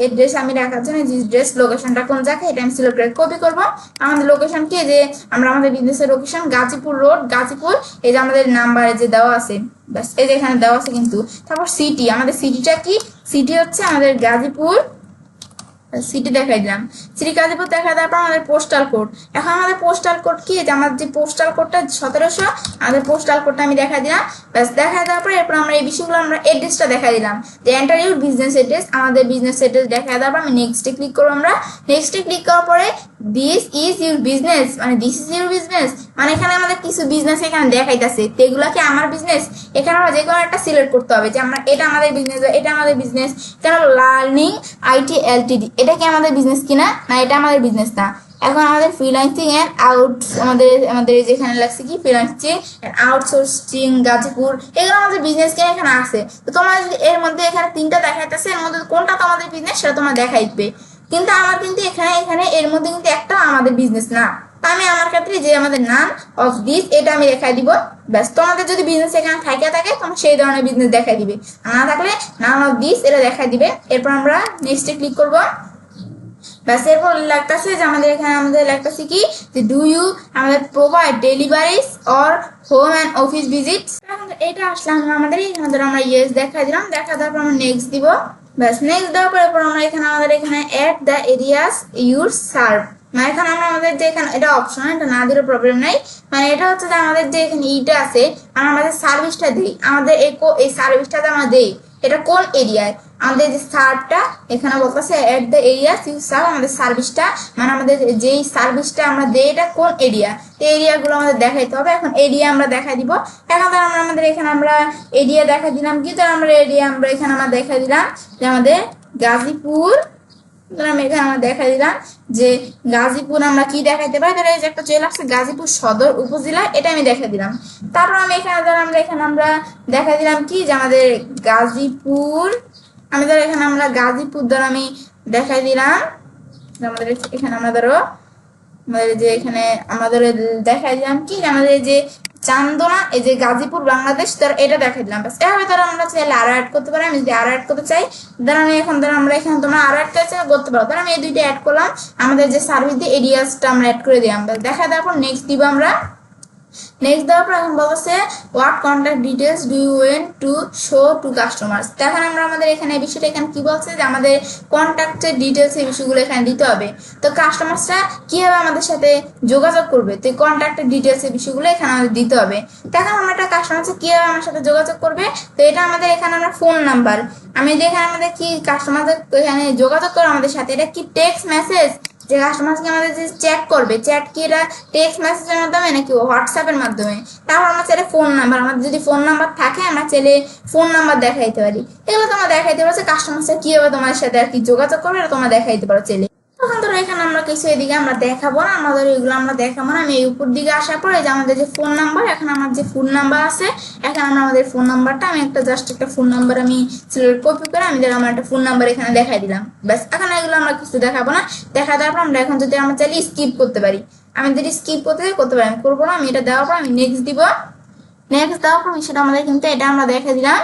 এড্রেস আমি রাখার জন্য যে এড্রেস লোকেশনটা কোন জায়গায় এটা আমি সিলেক্ট করে কপি করবো। আমাদের লোকেশন কি যে আমাদের বিজনেসের লোকেশন গাজীপুর রোড গাজীপুর, এই যে আমাদের নাম্বারে যে দেওয়া আছে। ব্যাস এই যে এখানে দেওয়া আছে কিন্তু। তারপর সিটি, আমাদের সিটিটা কি, সিটি হচ্ছে আমাদের গাজীপুর, সিটি দেখাই দিলাম। সিটি গাজীপুর দেখা দেওয়ার পর আমাদের পোস্টাল কোড, এখন আমাদের পোস্টাল কোড কি যে আমার যে পোস্টাল কোডটা 1700 আমাদের পোস্টাল কোডটা আমি দেখা দিলাম। ব্যাস দেখা দেওয়ার পর এরপর আমরা এই বিষয়গুলো আমরা এড্রেসটা দেখা দিলাম যে এন্টার ইউর বিজনেস অ্যাড্রেস, আমাদের বিজনেস অ্যাড্রেস দেখা দেওয়ার পর আমি নেক্সটে ক্লিক করবো। আমরা নেক্সটে ক্লিক করার পরে দিস ইজ ইউর বিজনেস মানে দিস ইজ ইউর বিজনেস মানে এখানে আমাদের কিছু বিজনেস এখানে দেখাইতেছে, তো এগুলো কি আমার বিজনেস, এখানে আমরা যে কোনো একটা সিলেক্ট করতে হবে যে আমরা এটা আমাদের বিজনেস এটা আমাদের বিজনেস। কেন লার্নিং আইটি এলটিডি এটা কি আমাদের বিজনেস কিনা, না এটা আমাদের বিজনেস না। এখন আমাদের ফ্রিল্যান্সিং এন্ড আউট আমাদের যেখানে লাগছে কি ফ্রিল্যান্সিং আউটসোর্সিং গাজীপুর এগুলো আমাদের বিজনেস কিনা এখানে আছে। তো তোমার এর মধ্যে এখানে 3টা দেখাইতেছে, এর মধ্যে কোনটা তোমাদের বিজনেস সেটা তোমার দেখাই দিবে। কিন্তু আমার কিন্তু এখানে এর মধ্যে কিন্তু একটা আমাদের বিজনেস না। আমি আমার ক্ষেত্রে যে আমাদের নাম অফ দিস এটা আমি দেখাই দিব। ব্যাস তোমাদের যদি বিজনেস এখানে থাকে তোমার সেই ধরনের বিজনেস দেখাই দিবে, না থাকলে নাম অফ দিস এটা দেখাই দিবে। এরপর আমরা নেক্সটে ক্লিক করব। ব্যাস এরপর লাগতেছে যে আমাদের এখানে আমাদের লাগতেছে কি যে ডু ইউ আমাদের provide deliveries or home and office visits. এটা আসলে আমাদের এখানে আমরা ইয়েস দেখা দিলাম, দেখা দেওয়ার পর আমরা নেক্সট দিব। ব্যাস নেক্সট দেওয়ার পরে আমরা এখানে আমাদের এখানে add the areas your serve, মানে এখানে আমরা আমাদের যে এখানে এটা অপশন, এটা না দিলে প্রবলেম নাই, মানে এটা হচ্ছে যে আমাদের যে এখানে ইটা আছে আমরা আমাদের সার্ভিসটা দিই, আমাদের এই সার্ভিসটা আমরা দেই এটা কোন এরিয়ায়, আমাদের যে সার্ভটা এখানে বলতেছে at the area you serve, আমাদের সার্ভিসটা মানে আমাদের যেই সার্ভিসটা আমরা দেই এটা কোন এরিয়া, এই এরিয়াগুলো আমাদের দেখাইতে হবে। এখন এরিয়া আমরা দেখাই দিব, এখন ধর আমরা আমাদের এখানে আমরা এরিয়া দেখা দিলাম কি, ধর আমরা এরিয়া আমরা এখানে আমরা দেখা দিলাম যে আমাদের গাজীপুর, আমি এখানে আমরা দেখা দিলাম যে গাজীপুর আমরা কি দেখাইতে পারি, ধরো এই যে একটা চলে আসছে গাজীপুর সদর উপজেলা, এটা আমি দেখা দিলাম। তারপর আমি এখানে ধর আমরা এখানে আমরা দেখা দিলাম কি যে আমাদের গাজীপুর, আমি ধরো এখানে আমরা গাজীপুর ধর আমি দেখাই দিলাম আমাদের এখানে আমরা ধরো আমাদের যে এখানে আমাদের দেখাই দিলাম কি যে আমাদের যে চান্দনা, এই যে গাজীপুর বাংলাদেশ, ধর এটা দেখাই দিলাম। বাস এভাবে ধরো আমরা চাইলে আরো অ্যাড করতে পারি, আমি যদি আরো অ্যাড করতে চাই ধর আমি এখন ধর আমরা এখানে তোমরা আরো অ্যাড করতে পারো, ধর আমি এই দুইটা অ্যাড করলাম, আমাদের যে সার্ভিস দিয়ে এরিয়াসটা আমরা অ্যাড করে দিলাম। দেখা দেওয়ার পর নেক্সট দিব আমরা, নেক্সট দেওয়ার পর এখন বলছে what contact details do you want to show to customers, এখন আমরা আমাদের এখানে এই বিষয়টা এখানে কি বলছে যে আমাদের কন্ট্যাক্টের ডিটেলস এই বিষয়গুলো এখানে দিতে হবে। তো কাস্টমার্সরা কিভাবে আমাদের সাথে যোগাযোগ করবে, তো কন্ট্যাক্টের ডিটেলস এই বিষয়গুলো এখানে আমাদের দিতে হবে। তখন আমরা একটা কাস্টমার্সরা কিভাবে আমার সাথে যোগাযোগ করবে, তো এটা আমাদের এখানে আমরা ফোন নাম্বার, আমি যে এখানে আমাদের কি কাস্টমারদের এখানে যোগাযোগ করবে আমাদের সাথে, এটা কি টেক্সট মেসেজ, যে কাস্টমারকে আমাদের যে চ্যাট করবে, চ্যাট কি এটা টেক্সট মেসেজের মাধ্যমে নাকি হোয়াটসঅ্যাপের মাধ্যমে, তারপর আমরা চাইলে ফোন নাম্বার, আমাদের যদি ফোন নাম্বার থাকে আমরা চাইলে ফোন নাম্বার দেখাইতে পারি, এগুলো তোমরা দেখাইতে পারো যে কাস্টমারটা কিভাবে তোমার সাথে আর কি যোগাযোগ করবে এটা তোমরা দেখাইতে পারো চাইলে। তখন ধরো এখানে আমরা কিছু এদিকে আমরা দেখাবো না, আমাদের এগুলো আমরা দেখাবো না, আমি এই উপর দিকে আসার পরে যে আমাদের যে ফোন নাম্বার, এখন আমার যে ফোন নাম্বার আছে, এখন আমরা আমাদের ফোন নাম্বারটা আমি একটা জাস্ট একটা ফোন নাম্বার আমি কপি করে আমি আমার একটা ফোন নাম্বার এখানে দেখাই দিলাম। ব্যাস এখন এগুলো আমরা কিছু দেখাবো না, দেখা দেওয়ার পর আমরা এখন যদি আমরা চাইলে স্কিপ করতে পারি, আমি যদি স্কিপ করতে পারি, আমি করবো না, আমি এটা দেওয়ার পর আমি নেক্সট দিব, নেক্সট দেওয়ার পর সেটা আমাদের কিন্তু এটা আমরা দেখা দিলাম।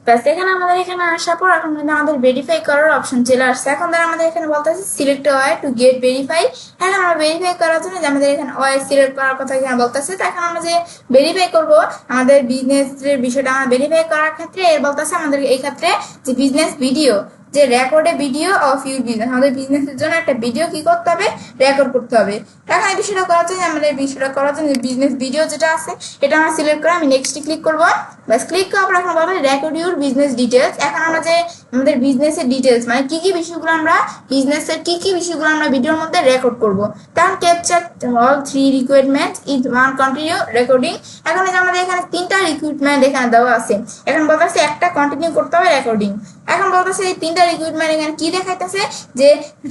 ব্যাস এখানে আমাদের এখানে আসার পর এখন কিন্তু আমাদের ভেরিফাই করার অপশন চলে আসছে, এখন ধর আমাদের এখানে বলতে আছে select why to get verify, এখন আমরা ভেরিফাই করার জন্য যে আমাদের এখানে ওয়াই সিলেক্ট করার কথা এখানে বলতেছে, এখন আমরা যে ভেরিফাই করব আমাদের বিজনেসের বিষয়টা আমরা ভেরিফাই করার ক্ষেত্রে এর বলতেছে আমাদের এই ক্ষেত্রে যে বিজনেস ভিডিও, যে record A video of your business, আমাদের বিজনেসের জন্য একটা ভিডিও কি করতে হবে, রেকর্ড করতে হবে। এখন এই বিষয়টা করার জন্য আমাদের বিষয়টা করার জন্য বিজনেস ভিডিও যেটা আছে এটা আমরা সিলেক্ট করে আমি নেক্সটে ক্লিক করবো। বাস ক্লিক করার পর এখন বলবে রেকর্ড ইউর বিজনেস ডিটেলস, এখন আমরা যে আমাদের বিজনেসের ডিটেলস মানে কি কি বিষয়গুলো আমরা বিজনেসের কি কি বিষয়গুলো আমরা ভিডিওর মধ্যে রেকর্ড করব, তখন capture all 3 requirements is one continue recording, এখন আমাদের এখানে 3টা রিক্রুটমেন্ট এখানে দেওয়া আছে, এখন বলতেছে একটা কন্টিনিউ করতে হবে রেকর্ডিং, এখন বলতেছে এই 3টা রিক্রুটমেন্ট এখানে কি দেখাইতেছে যে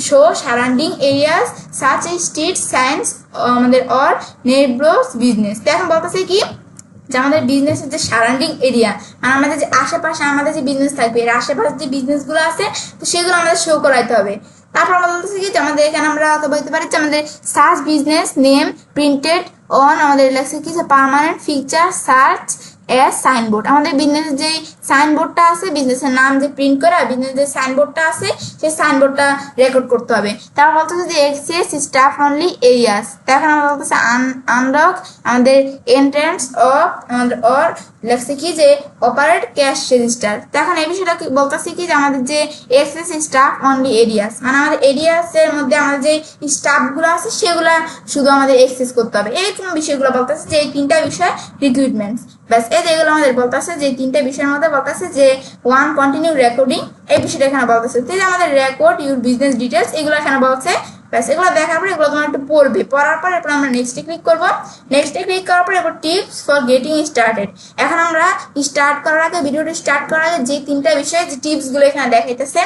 show surrounding areas such a street science আমাদের অর নেইবারস বিজনেস, তো এখন বলতেছে কি যে আমাদের বিজনেসের যে সারাউন্ডিং এরিয়া মানে আমাদের যে আশেপাশে আমাদের যে বিজনেস থাকবে এর আশেপাশে যে বিজনেসগুলো আছে তো সেগুলো আমাদের শো করাইতে হবে। তারপর আমরা বলতেছি কি যে আমাদের এখানে আমরা বলতে পারি যে আমাদের search business name printed on আমাদের লেখছে কি যে permanent feature search S signboard, আমাদের বিজনেসের যে সাইনবোর্ডটা আছে বিজনেসের নাম যে প্রিন্ট করা বিজনেস যে সাইনবোর্ডটা আছে সেই সাইনবোর্ডটা রেকর্ড করতে হবে। তারপর বলতেছে যে এক্সেস স্টাফ অনলি এরিয়াস, এখন আমরা বলতেছে আনলক আমাদের এন্ট্রান্স অফ আমাদের অর লেখছে কি যে অপারেট ক্যাশ রেজিস্টার, এখন এই বিষয়টা বলতেছে কি যে আমাদের যে এক্সেস স্টাফ অনলি এরিয়াস মানে আমাদের এরিয়াসের মধ্যে আমাদের যে স্টাফগুলো আছে সেগুলা শুধু আমাদের এক্সেস করতে হবে, এইরকম বিষয়গুলো বলতেছে যে এই 3টা বিষয় রিক্রুটমেন্ট। ব্যাস এই যেগুলো আমাদের বলতেছে যে 3টা বিষয়ের মধ্যে বলতেছে যে ওয়ান কন্টিনিউ রেকর্ডিং এই বিষয়টা এখানে বলতেছে, তো আমাদের রেকর্ড ইউর বিজনেস ডিটেলস এগুলো এখানে বলছে। ব্যাস এগুলো দেখার পরে এগুলো তোমার একটু পড়বে, পড়ার পর এরপর আমরা নেক্সটে ক্লিক করবো, নেক্সটে ক্লিক করার পর এরপর টিপস ফর গেটিং স্টার্টেড, এখন আমরা স্টার্ট করার আগে ভিডিওটি স্টার্ট করার আগে যে 3টা বিষয় যে টিপসগুলো এখানে দেখাইতেছে,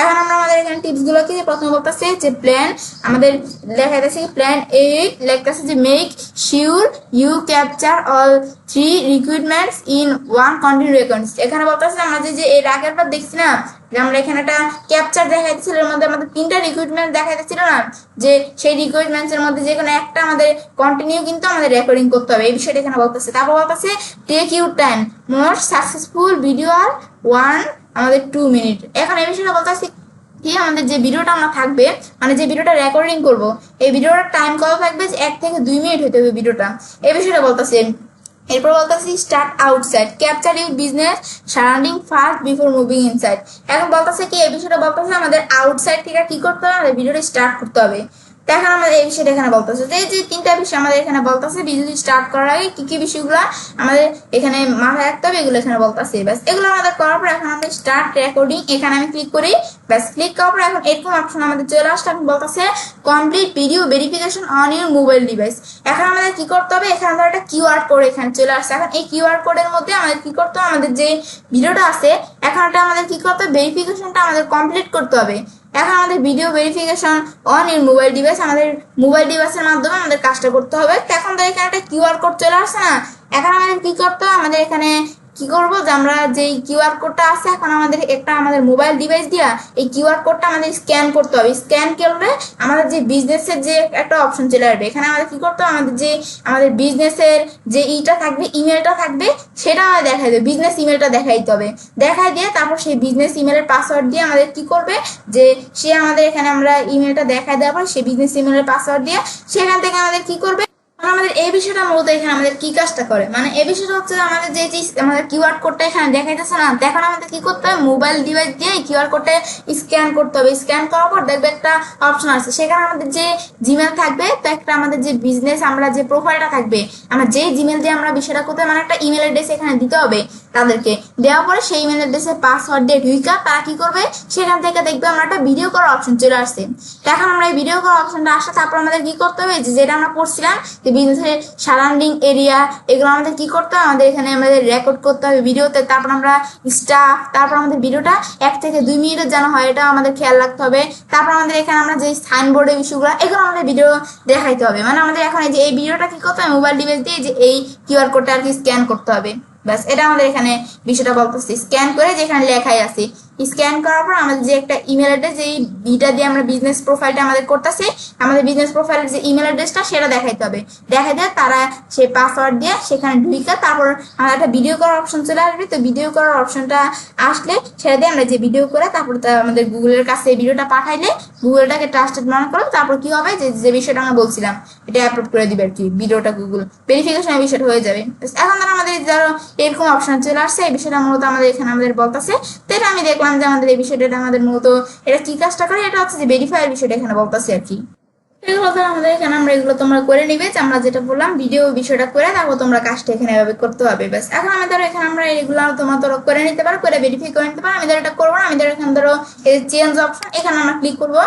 এখন আমরা আমাদের এখানে টিপসগুলো কি প্রথমে বলতেছে যে প্ল্যান আমাদের দেখাইতেছে প্ল্যান 8 লেখতেছে যে make sure you capture all 3 recruitments in one continue records, এখানে বলতেছে আমরা যে এর আগের বার দেখছি না যে আমরা এখানে একটা ক্যাপচার দেখাইতেছিল এর মধ্যে আমাদের 3টা রিক্রুটমেন্ট দেখাইতেছিল না যে সেই রিক্রুটমেন্টস এর মধ্যে যে কোনো একটা আমাদের কন্টিনিউ কিন্তু আমাদের রেকর্ডিং করতে হবে এই বিষয়টা এখানে বলতেছে। তারপর বলতেছে take your time most successful video আর 1 আমাদের 2 মিনিট, এখন এই বিষয়টা বলতেছে কি আমাদের যে ভিডিওটা আমরা থাকবে মানে যে ভিডিওটা রেকর্ডিং করব এই ভিডিওটার টাইম কত থাকবে 1 থেকে 2 মিনিট হতে হবে ভিডিওটা, এই বিষয়টা বলতেছে। এরপর বলতেছি start outside, capture your business surrounding first before moving inside. এখন বলতেছে কি, এই বিষয়টা বলতেছে আমাদের আউটসাইড থেকে কি করতে হবে, আমাদের ভিডিওটা স্টার্ট করতে হবে। এখন আমাদের এই বিষয়টা এখানে বলতেছে যে তিনটা বিষয় আমাদের এখানে বলতেছে ভিডিও স্টার্ট করার আগে কি কি বিষয়গুলো আমাদের এখানে মাথায় রাখতে হবে, এগুলো এখানে বলতেছে। ব্যাস এগুলো আমাদের করার পর এখন আমাদের স্টার্ট রেকর্ডিং, এখানে আমি ক্লিক করি। ব্যাস ক্লিক করার পর এখন এরকম অপশন আমাদের চলে আসছে। এখন বলতেছে complete video verification on your mobile device. এখন আমাদের কি করতে হবে, এখানে ধর একটা কিউআর কোড এখানে চলে আসছে। এখন এই কিউআর কোডের মধ্যে আমাদের কি করতে হবে, আমাদের যে ভিডিওটা আছে এখন এটা আমাদের কি করতে হবে, ভেরিফিকেশনটা আমাদের কমপ্লিট করতে হবে। এখন আমাদের video verification on your mobile device, আমাদের মোবাইল ডিভাইসের মাধ্যমে আমাদের কাজটা করতে হবে। তো এখন তো এখানে একটা কিউআর কোড চলে আসছে না, এখন আমাদের কি করতে হবে, আমাদের এখানে কি করবো যে আমরা যে কিউআর কোডটা আছে এখন আমাদের একটা আমাদের মোবাইল ডিভাইস দিয়া এই কিউআর কোডটা আমাদের স্ক্যান করতে হবে। স্ক্যান করলে আমাদের যে বিজনেসের যে একটা অপশন চলে আসবে, এখানে আমাদের কি করতে হবে, আমাদের বিজনেসের যে ইটা থাকবে, ইমেলটা থাকবে, সেটা আমাদের দেখাই দেবে। বিজনেস ইমেলটা দেখাইতে হবে, দেখাই দিয়ে তারপর সেই বিজনেস ইমেলের পাসওয়ার্ড দিয়ে আমাদের কি করবে, যে সে আমাদের এখানে আমরা ইমেলটা দেখাই দেওয়ার পর সেই বিজনেস ইমেলের পাসওয়ার্ড দিয়ে সেখান থেকে আমাদের কি করবে, আমাদের এই বিষয়টা মূলত এখানে আমাদের কি কাজটা করে, মানে এই বিষয়টা হচ্ছে আমাদের যে আমাদের কিউআর কোডটা এখানে দেখাইতেছে না, দেখানো আমাদের কি করতে হবে, মোবাইল ডিভাইস দিয়ে কিউআর কোডটা স্ক্যান করতে হবে। স্ক্যান করার পর দেখবে একটা অপশন আছে, সেখানে আমাদের যে জিমেল থাকবে, তো একটা আমাদের যে বিজনেস আমরা যে প্রোফাইলটা থাকবে, আমরা যে জিমেল দিয়ে আমরা বিষয়টা করতে, মানে একটা ইমেল অ্যাড্রেস এখানে দিতে হবে তাদেরকে। দেওয়ার পরে সেই ইমেল অ্যাড্রেসে পাসওয়ার্ড দিয়ে ঢুইকা তারা কি করবে, সেখান থেকে দেখবে আমরা একটা ভিডিও করার অপশন চলে আসছে। এখন আমরা এই ভিডিও করার অপশনটা আসলে তারপর আমাদের কি করতে হবে, যেটা আমরা পড়ছিলাম যে বিজনেসের সারাউন্ডিং এরিয়া, এগুলো আমাদের কি করতে হবে, আমাদের এখানে আমাদের রেকর্ড করতে হবে ভিডিওতে। তারপর আমরা স্টাফ, তারপর আমাদের ভিডিওটা 1 থেকে 2 মিনিটের যেন হয় এটা আমাদের খেয়াল রাখতে হবে। তারপর আমাদের এখানে আমরা যে সাইনবোর্ডের ইস্যুগুলো, এগুলো আমাদের ভিডিও দেখাইতে হবে। মানে আমাদের এখন এই যে এই ভিডিওটা কি করতে হবে, মোবাইল ডিভাইস দিয়ে যে এই কিউআর কোডটা আর কি স্ক্যান করতে হবে। ব্যাস এটা আমাদের এখানে বিষয়টা বলতেছি, স্ক্যান করে যেখানে লেখাই আছে। স্ক্যান করার পর আমাদের যে একটা ইমেল অ্যাড্রেস, যেই বিটা দিয়ে আমরা বিজনেস প্রোফাইলটা আমাদের করতেছি, আমাদের বিজনেস প্রোফাইলের যে ইমেল অ্যাড্রেসটা সেটা দেখাইতে হবে। দেখাই দিয়ে তারা সেই পাসওয়ার্ড দিয়ে সেখানে ঢুইকা তারপর আমাদের একটা ভিডিও করার অপশন চলে আসবে। তো ভিডিও করার অপশনটা আসলে সেটা দিয়ে আমরা যে ভিডিও করে তারপর আমাদের গুগলের কাছে এই ভিডিওটা পাঠাইলে গুগলটাকে ট্রাস্টেড মনে করো, তারপর কি হবে, যে বিষয়টা আমরা বলছিলাম এটা আপলোড করে দিবে আর কি, ভিডিওটা গুগল ভেরিফিকেশনের বিষয়টা হয়ে যাবে। এখন ধরো আমাদের ধরো এরকম অপশন চলে আসছে, এই বিষয়টা মূলত আমাদের এখানে আমাদের বলতেছে। তো এটা আমি দেখলাম যে আমাদের এই বিষয়টা আমাদের মূলত এটা কি কাজটা করে, এটা হচ্ছে যে ভেরিফাইয়ের বিষয়টা এখানে বলতেছে আর কি। এগুলো তো আমাদের এখানে আমরা এগুলো তোমরা করে নিবে, যে আমরা যেটা বললাম ভিডিও বিষয়টা করে তারপর তোমরা কাজটা এখানে এভাবে করতে হবে। ব্যাস এখন আমি ধরো এখানে আমরা এগুলো তোমরা ধরো করে নিতে পারো, করে ভেরিফাই করে নিতে পারো। আমি ধরো এটা করবো না, আমি ধরো এখানে ধরো এই চেঞ্জ অপশন, এখানে আমরা ক্লিক করবো।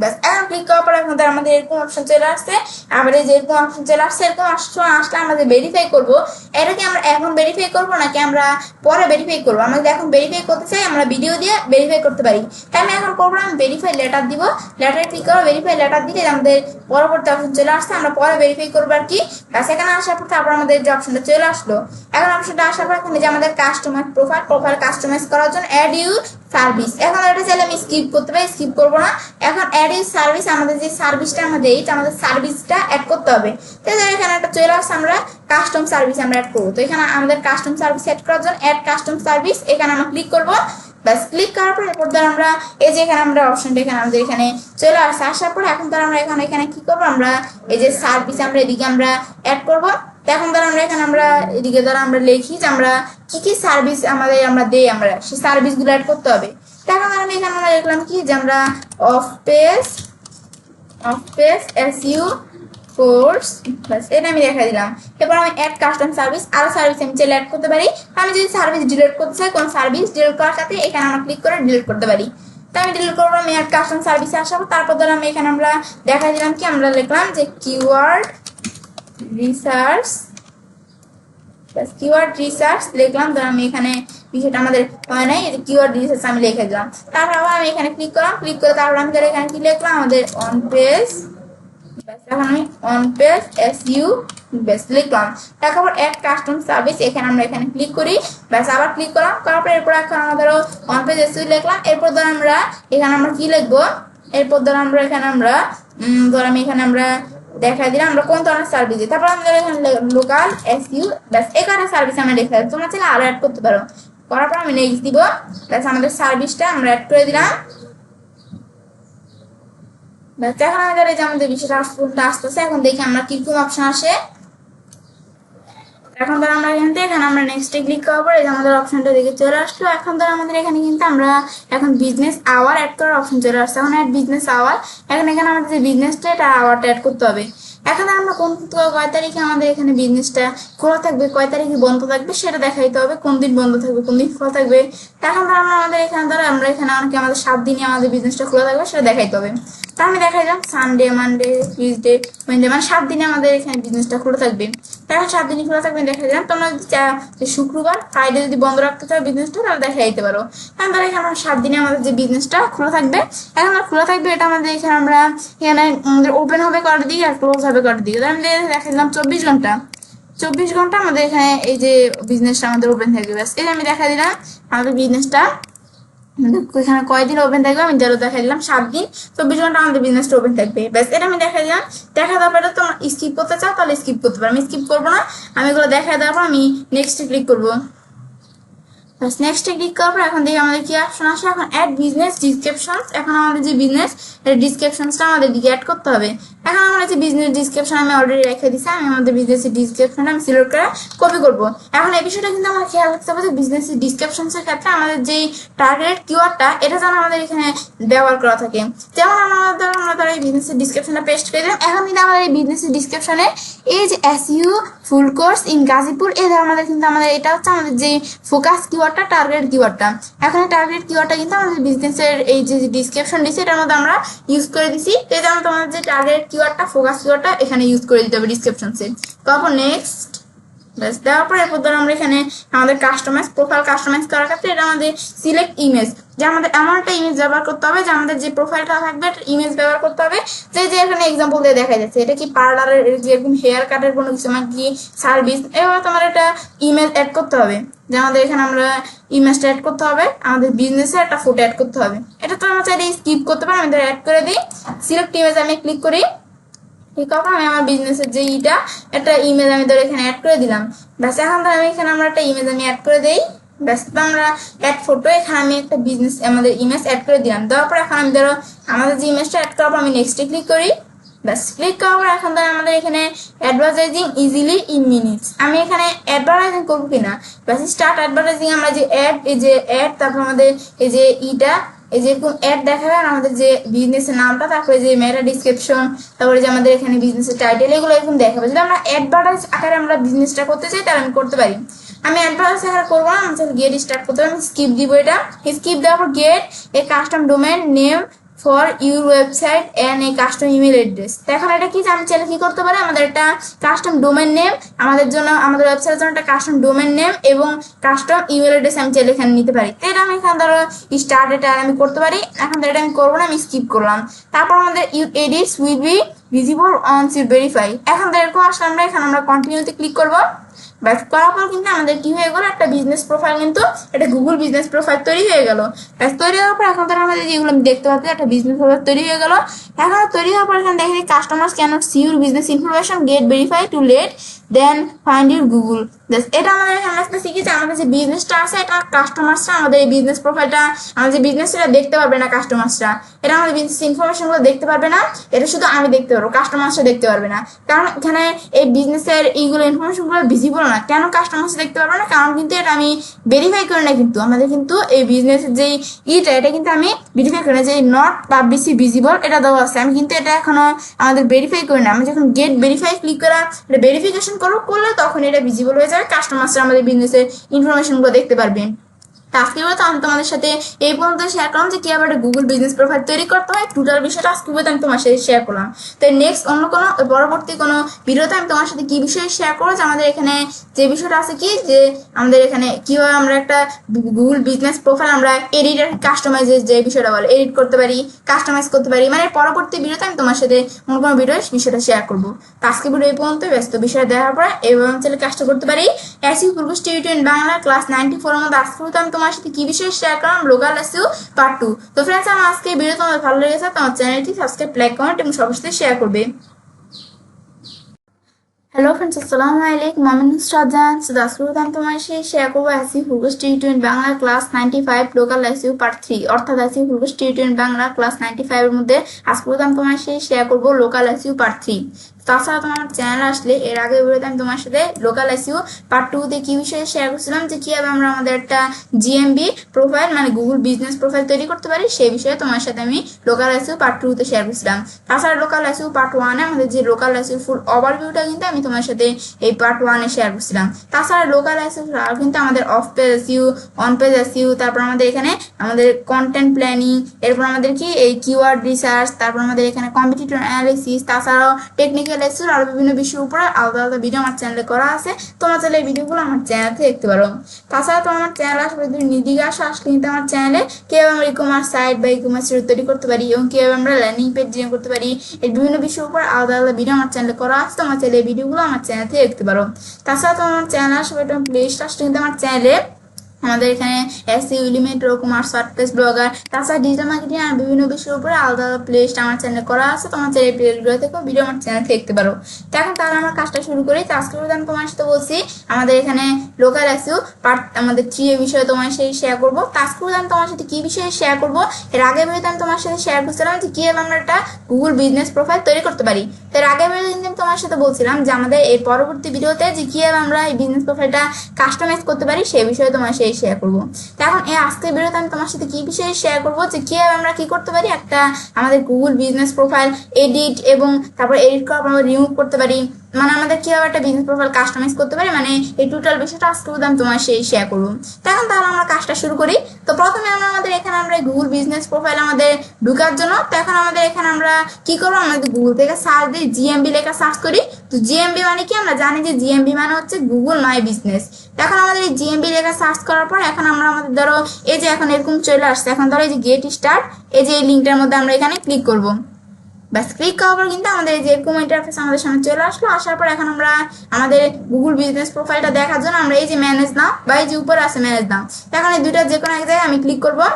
ব্যাস এখন ক্লিক করার পর এখন আমাদের এরকম অপশন চলে আসছে। আবার এই যে এরকম অপশন চলে আসছে, এরকম অপশন আসলে আমাদের ভেরিফাই করবো। এটাকে আমরা এখন ভেরিফাই করবো নাকি আমরা পরে ভেরিফাই করবো, আমরা যদি এখন ভেরিফাই করতে চাই আমরা ভিডিও দিয়ে ভেরিফাই করতে পারি। তাই আমি এখন করবো, আমি ভেরিফাই লেটার দিব, লেটার ক্লিক করবো, ভেরিফাই লেটার দিলে আমাদের পরবর্তী অপশন চলে আসছে, আমরা পরে ভেরিফাই করবো আর কি। ব্যাস এখানে আসার পর তারপর আমাদের যে অপশনটা চলে আসলো, এখন অপশনটা আসার পর এখানে যে আমাদের কাস্টমাইজ প্রোফাইল কাস্টমাইজ করার জন্য অ্যাড ইউর সার্ভিস, এখন এটা চাইলে আমি স্কিপ করতে পারি, স্কিপ করবো না। এখন অ্যাড ইউর সার্ভিস, আমাদের যে সার্ভিসটা আমরা দেই আমাদের সার্ভিসটা অ্যাড করতে হবে। তো এখানে একটা চলে আসছে, আমরা কাস্টম সার্ভিস আমরা অ্যাড করবো। তো এখানে আমাদের কাস্টম সার্ভিস অ্যাড করার জন্য অ্যাড কাস্টম সার্ভিস, এখানে আমরা ক্লিক করবো। ব্যাস ক্লিক করার পর এরপর ধর আমরা এই যে এখানে আমরা অপশনটা এখানে আমাদের এখানে চলে আসছে। আসার পর এখন ধর আমরা এখানে কি করবো, আমরা এই যে সার্ভিস আমরা এদিকে আমরা অ্যাড করবো। তো এখন ধর আমরা এখানে আমরা এদিকে ধর আমরা লিখি যে আমরা কি কি সার্ভিস আমরা দেই, আমরা সেই সার্ভিসগুলো অ্যাড করতে হবে। তো এখন আমি এখানে আমরা দেখলাম কি যে আমরা অফ পেজ এসইউ কোর্স, বাস এটা আমি দেখা দিলাম। এরপর আমি অ্যাড কাস্টম সার্ভিস, আরো সার্ভিস আমি চাইলে অ্যাড করতে পারি। আমি যদি সার্ভিস ডিলিট করতে চাই, কোন সার্ভিস ডিলিট করার সাথে এখানে আমরা ক্লিক করে ডিলিট করতে পারি। তো আমি ডিলিট করবো, আমি অ্যাড কাস্টম সার্ভিসে আসাবো। তারপর ধর আমি এখানে আমরা দেখা দিলাম কি আমরা লিখলাম যে কিওয়ার্ড রিসার্চ, কিওয়ার্ড রিসার্চ লিখলাম। ধর আমি এখানে বিষয়টা আমাদের হয় নাই, কিওয়ার্ড রিসার্চ আমি লিখে দিলাম। তারপর আবার আমি এখানে ক্লিক করলাম, ক্লিক করে তারপর আমি ধর এখানে কি লিখলাম, আমাদের অন পেজ, এখন আমি অন পেজ এসইউ বেস লিখলাম। তারপর অ্যাড কাস্টম সার্ভিস, এখানে আমরা এখানে ক্লিক করি। ব্যাস আবার ক্লিক করলাম, করার পর এরপর এখন আমরা ধরো অন পেজ এসইউ লিখলাম। এরপর ধর আমরা এখানে আমরা কি লিখবো, এরপর ধর আমরা এখানে আমরা ধর আমি এখানে আমরা দেখা দিলাম আমরা কোন ধরনের সার্ভিস দিই। তারপর আমাদের এখানে লোকাল এসইউ, ব্যাস এখানে সার্ভিস আমরা দেখা দিই। তোমরা চাইলে আরো অ্যাড করতে পারো। করার পর আমি নেক্সট দিব। ব্যাস আমাদের সার্ভিসটা আমরা অ্যাড করে দিলাম। ব্যাস এখন আমাদের এই যে আমাদের বিষয়টা আসতেছে, এখন দেখি আমরা কিরকম অপশন আসে। এখন ধর আমরা এখানে আমরা নেক্সটে ক্লিক করার পর এই যে আমাদের অপশনটা দিকে চলে আসলো। এখন ধর আমাদের এখানে কিন্তু আমরা এখন বিজনেস আওয়ার অ্যাড করার অপশন চলে আসছে। এখন অ্যাড বিজনেস আওয়ার, এখন এখানে আমাদের যে বিজনেসটা এটা আওয়ারটা অ্যাড করতে হবে। এখন আমরা কয় তারিখে আমাদের এখানে বিজনেসটা খোলা থাকবে, কয় তারিখে বন্ধ থাকবে সেটা দেখাইতে হবে, কোন দিন বন্ধ থাকবে কোন দিন খোলা থাকবে। এখন ধর আমাদের এখানে ধর আমরা এখানে অনেকে আমাদের 7 দিনে আমাদের বিজনেসটা খোলা থাকবে সেটা দেখাইতে হবে। তা আমি দেখাই যাম সানডে, মানডে, টিউসডে, ওয়েডনেসডে, মানে 7 দিনে আমাদের এখানে বিজনেসটা খোলা থাকবে। এখন 7 দিনই খোলা থাকবে দেখা যায়। তোমরা যদি শুক্রবার ফ্রাইডে যদি বন্ধ রাখতে চাও বিজনেসটা তাহলে দেখাই দিতে পারো। এখন ধর এখানে 7 দিনে আমাদের যে বিজনেসটা খোলা থাকবে, এখন খোলা থাকবে এটা আমাদের এখানে আমরা এখানে আমাদের ওপেন হবে করার দিকে আর ক্লোজ হবে করার দিকে। আমি দেখা দিলাম 24 ঘন্টা আমাদের এখানে এই যে বিজনেসটা আমাদের ওপেন থাকবে। ব্যাস এই আমি দেখা দিলাম আমাদের বিজনেসটা এখানে কয়দিন ওপেন থাকবে আমি দেখা দিলাম 7 দিন 24 ঘন্টা আমাদের বিজনেসটা ওপেন থাকবে। ব্যাস এটা আমি দেখা দিলাম। দেখা দেওয়ার পরে তোমরা স্কিপ করতে চাও তাহলে স্কিপ করতে পারো, আমি স্কিপ করবো না। আমি এগুলো দেখা দেওয়ার পর আমি নেক্সটে ক্লিক করবো। নেক্সটে ক্লিক করার পর এখন দেখি আমাদের কি অপশন আসে, এখন অ্যাড বিজনেস ডিসক্রিপশন। এখন আমাদের যে বিজনেস ডিসক্রিপশনসটা আমাদের দিকে অ্যাড করতে হবে। এখন আমরা যে বিজনেস ডিসক্রিপশন আমি অলরেডি রেখে দিচ্ছি, আমি আমাদের বিজনেসের ডিসক্রিপশনটা আমি সিলেক্ট করে কপি করবো। এখন এই বিষয়টা কিন্তু আমার খেয়াল রাখতে হবে যে বিজনেসের ডিসক্রিপশনসের ক্ষেত্রে আমাদের যে টার্গেট কিওয়ার্ডটা এটা যেন আমাদের এখানে ব্যবহার করা থাকে। যেমন আমরা এই বিজনেসের ডিসক্রিপশনটা পেস্ট করে দিলাম। এখন কিন্তু আমাদের এই বিজনেসের ডিসক্রিপশনে এই যে SU full course in Gazipur এই আমাদের কিন্তু আমাদের এটা হচ্ছে আমাদের যে ফোকাস কিওয়ার্ডটা, টার্গেট কিওয়ার্ডটা। এখন টার্গেট কিওয়ার্ডটা কিন্তু আমাদের বিজনেসের এই যে ডিসক্রিপশন দিচ্ছে এটার মধ্যে আমরা ইউজ করে দিছি। এই যে আমাদের যে টার্গেট কিওয়ার্ডটা, ফোকাস কিওয়ার্ডটা এখানে ইউজ করে দিতে হবে ডিসক্রিপশনসে। তারপর নেক্সট ব্যাস দেওয়ার পর এরপর ধর আমরা এখানে আমাদের কাস্টমাইজ প্রোফাইল কাস্টমাইজ করার ক্ষেত্রে এটা আমাদের সিলেক্ট ইমেজ, যে আমাদের এমন একটা ইমেজ ব্যবহার করতে হবে যে আমাদের যে প্রোফাইলটা থাকবে ইমেজ ব্যবহার করতে হবে। যে এখানে এক্সাম্পল দিয়ে দেখা যাচ্ছে এটা কি পার্লারের যেরকম হেয়ার কাটের কোনো কিছু আমার কি সার্ভিস, এভাবে তোমার একটা ইমেজ অ্যাড করতে হবে। যে আমাদের এখানে আমরা ইমেজটা অ্যাড করতে হবে, আমাদের বিজনেসের একটা ফটো অ্যাড করতে হবে। এটা তো আমরা চাইলে স্কিপ করতে পারি, আমি ধর অ্যাড করে দিই। সিলেক্ট ইমেজ আমি ক্লিক করি, ঠিক আছে আমি আমার বিজনেসের যে একটা ইমেজ আমি ধর এখানে অ্যাড করে দিলাম। ব্যাস এখন ধর আমি এখানে আমরা একটা ইমেজ আমি অ্যাড করে দিই। ব্যাস আমরা অ্যাড ফটো এখানে আমি একটা বিজনেস আমাদের ইমেজ অ্যাড করে দিলাম। দেওয়ার পর এখন আমি ধরো আমাদের যে ইমেজটা অ্যাড করার পর আমি নেক্সটে ক্লিক করি। ব্যাস ক্লিক করার পর এখন ধর আমাদের এখানে অ্যাডভার্টাইজিং ইজিলি ইন মিনিটস, আমি এখানে অ্যাডভার্টাইজিং করবো কিনা। ব্যাস স্টার্ট অ্যাডভার্টাইজিং, আমরা যে অ্যাড এই যে অ্যাড তারপর আমাদের এই যে এই যে এরকম অ্যাড দেখাবে আর আমাদের যে বিজনেসের নামটা, তারপরে যে মেটা ডিসক্রিপশন, তারপরে যে আমাদের এখানে বিজনেসের টাইটেল এগুলো এরকম দেখাবে। যদি আমরা অ্যাডভার্টাইজ আকারে আমরা বিজনেসটা করতে চাই তাহলে আমি করতে পারি। আমি অ্যাডভার্টাইজ আকারে করবো না, আমি চাইলে গেট স্টার্ট করতে পারি। আমি স্কিপ দিব, এটা স্কিপ দেওয়ার পর get a custom domain name for your website and a custom email address. এখন এটা কি আমি চাইলে কি করতে পারি, আমাদের একটা কাস্টম ডোমেন নেম আমাদের জন্য, আমাদের ওয়েবসাইটের জন্য একটা কাস্টম ডোমেন নেম এবং কাস্টম ইমেল অ্যাড্রেস আমি চাইলে এখানে নিতে পারি। তো এটা আমি এখানে ধরো স্টার্ট এটা আমি করতে পারি। এখন এটা আমি করবো না, আমি স্কিপ করলাম। তারপর আমাদের your edits will be visible on you verify. এখন এরকম আসলে আমরা এখানে আমরা কন্টিনিউতে ক্লিক করবো। ব্যাস করার পর কিন্তু আমাদের কি হয়ে গেল, একটা বিজনেস প্রোফাইল কিন্তু একটা গুগল বিজনেস প্রোফাইল তৈরি হয়ে গেল। ব্যাস তৈরি হওয়ার পর এখন আমাদের যেগুলো আমি দেখতে পাচ্ছি একটা বিজনেস প্রোফাইল তৈরি হয়ে গেল। এখন তৈরি হওয়ার পর এখানে দেখি customers can't see your business information get verify to let then find your Google. এটা আমাদের এখানে একটা শিখেছি, আমাদের যে বিজনেসটা আছে এটা কাস্টমার্সরা আমাদের এই বিজনেস প্রোফাইলটা আমাদের যে বিজনেসটা দেখতে পারবে না। কাস্টমার্সরা এটা আমাদের বিজনেস ইনফরমেশনগুলো দেখতে পারবে না, এটা শুধু আমি দেখতে পারবো, কাস্টমার্সরা দেখতে পারবে না। কারণ এখানে এই বিজনেসের এইগুলো ইনফরমেশনগুলো ভিজিবল না। কেন কাস্টমার্স দেখতে পারবে না, কারণ কিন্তু এটা আমি ভেরিফাই করি না। কিন্তু আমাদের কিন্তু এই বিজনেসের যে এটা কিন্তু আমি ভেরিফাই করি না, যে নট পাবলিশলি ভিজিবল এটা দেওয়া আছে, আমি কিন্তু এটা এখনো আমাদের ভেরিফাই করি না। আমি যখন গেট ভেরিফাই ক্লিক করা এটা ভেরিফিকেশন করলে তখন এটা ভিজিবল হয়ে যাবে, কাস্টমার্সরা আমাদের বিজনেসের ইনফরমেশনগুলো দেখতে পারবেন। আজকে বলতে আমি তোমাদের সাথে এই পর্যন্ত শেয়ার করলাম যে কিভাবে একটা গুগল বিজনেস প্রোফাইল তৈরি করতে হয়, টোটাল বিষয়টা আজকে বলতে আমি তোমার সাথে শেয়ার করলাম। তো নেক্সট অন্য কোনো পরবর্তী কোনো ভিডিওতে আমি তোমার সাথে কি বিষয়ে শেয়ার করবো, যে আমাদের এখানে যে বিষয়টা আছে কি, যে আমাদের এখানে কিভাবে আমরা একটা গুগল বিজনেস প্রোফাইল আমরা এডিট আর কাস্টমাইজের যে বিষয়টা বলে এডিট করতে পারি, কাস্টমাইজ করতে পারি, মানে পরবর্তী ভিডিওতে আমি তোমার সাথে অন্য কোনো ভিডিও বিষয়টা শেয়ার করবো। তো আজকে ভিডিও এই পর্যন্ত, ব্যস্ত বিষয় দেখার পর এবং চ্যানেল কাজটা করতে পারি SU full course tutorial Bangla class 94 এর মধ্যে আজকে আমি তোমার সাথে কি বিষয়ে শেয়ার করলাম, লোকাল এসইউ পার্ট 2। তো ফ্রেন্ডস আমার আজকে এই ভিডিও তোমাদের ভালো লেগেছে তোমার চ্যানেলটি সাবস্ক্রাইব, লাইক, কমেন্ট এবং সবার সাথে শেয়ার করবে। হ্যালো ফ্রেন্ডস, আসসালামু আলাইকুম, আমি নুসরাত জাহান। আজকে আমি তোমার সাথে শেয়ার করবো SEO full course tutorial Bangla class 95 local SEO part 3, অর্থাৎ SEO full course tutorial Bangla class 95 এর মধ্যে আজকে আমি তোমার সাথে শেয়ার করবো লোকাল এসইউ পার্ট 3। তাছাড়া তোমার চ্যানেল আসলে এর আগে ভিডিওতে আমি তোমার সাথে লোকাল এসইও পার্ট 2 তে কি বিষয়ে শেয়ার করছিলাম যে কিভাবে আমরা আমাদের একটা জিএমবি প্রোফাইল মানে গুগল বিজনেস প্রোফাইল তৈরি করতে পারি সেই বিষয়ে তোমার সাথে আমি লোকাল এসইও পার্ট 2 তে শেয়ার করছিলাম। তাছাড়া লোকাল এসইও পার্ট 1 এ আমাদের যে লোকাল এসইও ফুল ওভারভিউটা কিন্তু আমি তোমার সাথে এই পার্ট 1 এ শেয়ার করছিলাম। তাছাড়া লোকাল এসইও আর কিন্তু আমাদের of page SEO, on page SEO, তারপর আমাদের এখানে আমাদের কন্টেন্ট প্ল্যানিং, এরপর আমাদের কি এই কিওয়ার্ড রিসার্চ, তারপর আমাদের এখানে কম্পিটিটর অ্যানালিসিস, তাছাড়াও টেকনিক্যাল এসইও আরো বিভিন্ন বিষয়ের উপরে আলাদা আলাদা ভিডিও আমার চ্যানেলে করা আছে। তোমরা চাইলে এই ভিডিওগুলো আমার চ্যানেলে দেখতে পারো। তাছাড়া তোমার আমার চ্যানেল আসলে যদি নিদিকে আসলে কিন্তু আমার চ্যানেলে কিভাবে আমরা ই-কমার্স সাইট বা ই-কমার্স তৈরি করতে পারি এবং কিভাবে আমরা ল্যান্ডিং পেজ ডিজাইন করতে পারি এই বিভিন্ন বিষয়ের উপর আলাদা আলাদা ভিডিও আমার চ্যানেলে করা আছে। তোমরা চাইলে এই ভিডিওগুলো আমার চ্যানেলে দেখতে পারো। তাছাড়া তোমার আমার চ্যানেল আসলে প্লে লিস্ট আসলে কিন্তু আমার চ্যানেলে আমাদের এখানে SEO element, commerce, WordPress, blogger, তাছাড়া ডিজিটাল মার্কেটিং আর বিভিন্ন বিষয়ের উপরে আলাদা আলাদা প্লেলিস্ট আমার চ্যানেলে করা আছে। তোমার চ্যানেল প্লেলিস্টগুলো থেকে ভিডিও আমার চ্যানেলে দেখতে পারো। তো এখন তাহলে আমরা কাজটা শুরু করি। তো আজকে আমি তোমার সাথে বলছি আমাদের এখানে লোকাল এসইও পার্ট আমাদের 3 এর বিষয়ে তোমার সাথে শেয়ার করবো। তো আজকে আমি তোমার সাথে কি বিষয়ে শেয়ার করবো, এর আগে ভিডিওতে আমি তোমার সাথে শেয়ার করছিলাম যে কিভাবে আমরা একটা গুগল বিজনেস প্রোফাইল তৈরি করতে পারি। তো এর আগে ভিডিওতে আমি তোমার সাথে বলছিলাম যে আমাদের এর পরবর্তী ভিডিওতে যে কিভাবে আমরা এই বিজনেস প্রোফাইলটা কাস্টমাইজ করতে পারি সেই বিষয়ে তোমার সাথে শেয়ার করবো। এখন এই আজকের ভিডিওতে আমি তোমার সাথে কি বিষয়ে শেয়ার করবো যে কিভাবে আমরা কি করতে পারি একটা আমাদের গুগল বিজনেস প্রোফাইল এডিট এবং তারপর এডিট করার পর আমরা রিমুভ করতে পারি, মানে আমাদের কিভাবে একটা বিজনেস প্রোফাইল কাস্টমাইজ করতে পারি, মানে এই টোটাল বিষয়টা আজকে আমি তোমার সেই শেয়ার করবো। তো এখন তাহলে আমরা কাজটা শুরু করি। তো প্রথমে আমরা আমাদের এখানে আমরা গুগল বিজনেস প্রোফাইল আমাদের ঢুকার জন্য তো এখন আমাদের এখানে আমরা কি করবো, আমাদের গুগল থেকে সার্চ দিই, জিএমবি লেখা সার্চ করি। তো জিএমবি মানে কি, আমরা জানি যে জিএমবি মানে হচ্ছে গুগল মাই বিজনেস। এখন আমাদের এই জিএমবি লেখা সার্চ করার পর এখন আমরা আমাদের ধরো এই যে এখন এরকম চলে আসছে, এখন ধরো এই যে গেট স্টার্ট, এই যে এই লিঙ্কটার মধ্যে আমরা এখানে ক্লিক করবো। ব্যাস ক্লিক করার পর কিন্তু আমাদের এই যে এরকম ইন্টারফেস আমাদের সামনে চলে আসলো। আসার পর এখন আমরা আমাদের গুগল বিজনেস প্রোফাইলটা দেখার জন্য আমরা এই যে ম্যানেজ নাও বা এই যে উপরে আছে ম্যানেজ নাও, এখন এই দুইটা যে কোনো এক জায়গায় আমি ক্লিক করবো।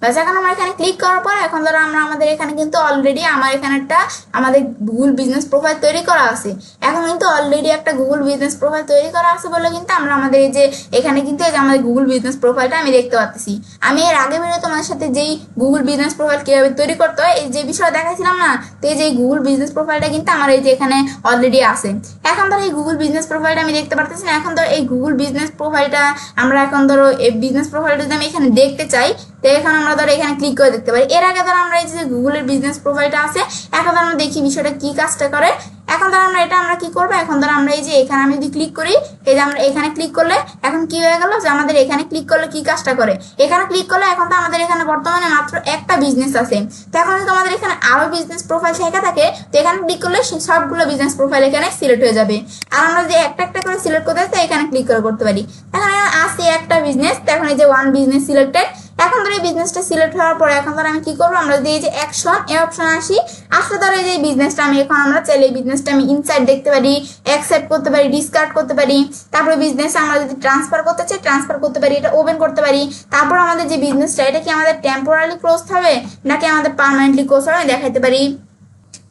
ব্যাস এখন আমরা এখানে ক্লিক করার পর এখন ধরো আমরা আমাদের এখানে কিন্তু অলরেডি আমার এখানে একটা আমাদের গুগল বিজনেস প্রোফাইল তৈরি করা আছে। এখন কিন্তু অলরেডি একটা গুগল বিজনেস প্রোফাইল তৈরি করা আছে বলে কিন্তু আমরা আমাদের এই যে এখানে কিন্তু এই যে আমাদের গুগল বিজনেস প্রোফাইলটা আমি দেখতে পাচ্ছি। আমি এর আগে ভিডিও তোমার সাথে যেই গুগল বিজনেস প্রোফাইল কিভাবে তৈরি করতে হয় এই যে বিষয় দেখাইছিলাম না, তো এই যে গুগল বিজনেস প্রোফাইলটা কিন্তু আমার এই যে এখানে অলরেডি আছে। এখন ধরো এই গুগল বিজনেস প্রোফাইলটা আমি দেখতে পারতেছি না। এখন ধরো এই গুগল বিজনেস প্রোফাইলটা আমরা এখন ধরো এই বিজনেস প্রোফাইলটা যদি আমি এখানে দেখতে চাই তো এখন আমরা ধরো এখানে ক্লিক করে দেখতে পারি। এর আগে ধরো আমরা এই যে গুগলের বিজনেস প্রোফাইলটা আছে, এখন ধরো আমরা দেখি বিষয়টা কি কাজটা করে। এখন ধরো আমরা এটা আমরা কি করবো, এখন ধরো আমরা এই যে এখানে আমি যদি ক্লিক করি, এই যে আমরা এখানে ক্লিক করলে এখন কি হয়ে গেল যে আমাদের এখানে ক্লিক করলে কি কাজটা করে, এখানে ক্লিক করলে এখন তো আমাদের এখানে বর্তমানে মাত্র একটা বিজনেস আছে। তো এখন যদি আমাদের এখানে আরো বিজনেস প্রোফাইল শেখা থাকে তো এখানে ক্লিক করলে সবগুলো বিজনেস প্রোফাইল এখানে সিলেক্ট হয়ে যাবে। আর আমরা যদি একটা একটা করে সিলেক্ট করতে চাই এখানে ক্লিক করে করতে পারি। এখন আছে একটা বিজনেস, তো এখন এই যে ওয়ান বিজনেস সিলেক্টেড। এখন ধরো এই বিজনেসটা সিলেক্ট হওয়ার পরে এখন ধরো আমি কি করবো, আমরা যদি এই যে অ্যাকশন এই অপশনে আসি, আসলে ধরো এই যে বিজনেসটা আমি এখন আমরা চাইলে এই বিজনেসটা আমি ইনসাইড দেখতে পারি, অ্যাকসেপ্ট করতে পারি, ডিসকার্ড করতে পারি। তারপরে বিজনেস আমরা যদি ট্রান্সফার করতে চাই ট্রান্সফার করতে পারি, এটা ওপেন করতে পারি। তারপর আমাদের যে বিজনেসটা এটা কি আমাদের টেম্পোরারি ক্লোজ হবে নাকি আমাদের পার্মানেন্টলি ক্লোজ হবে দেখাইতে পারি।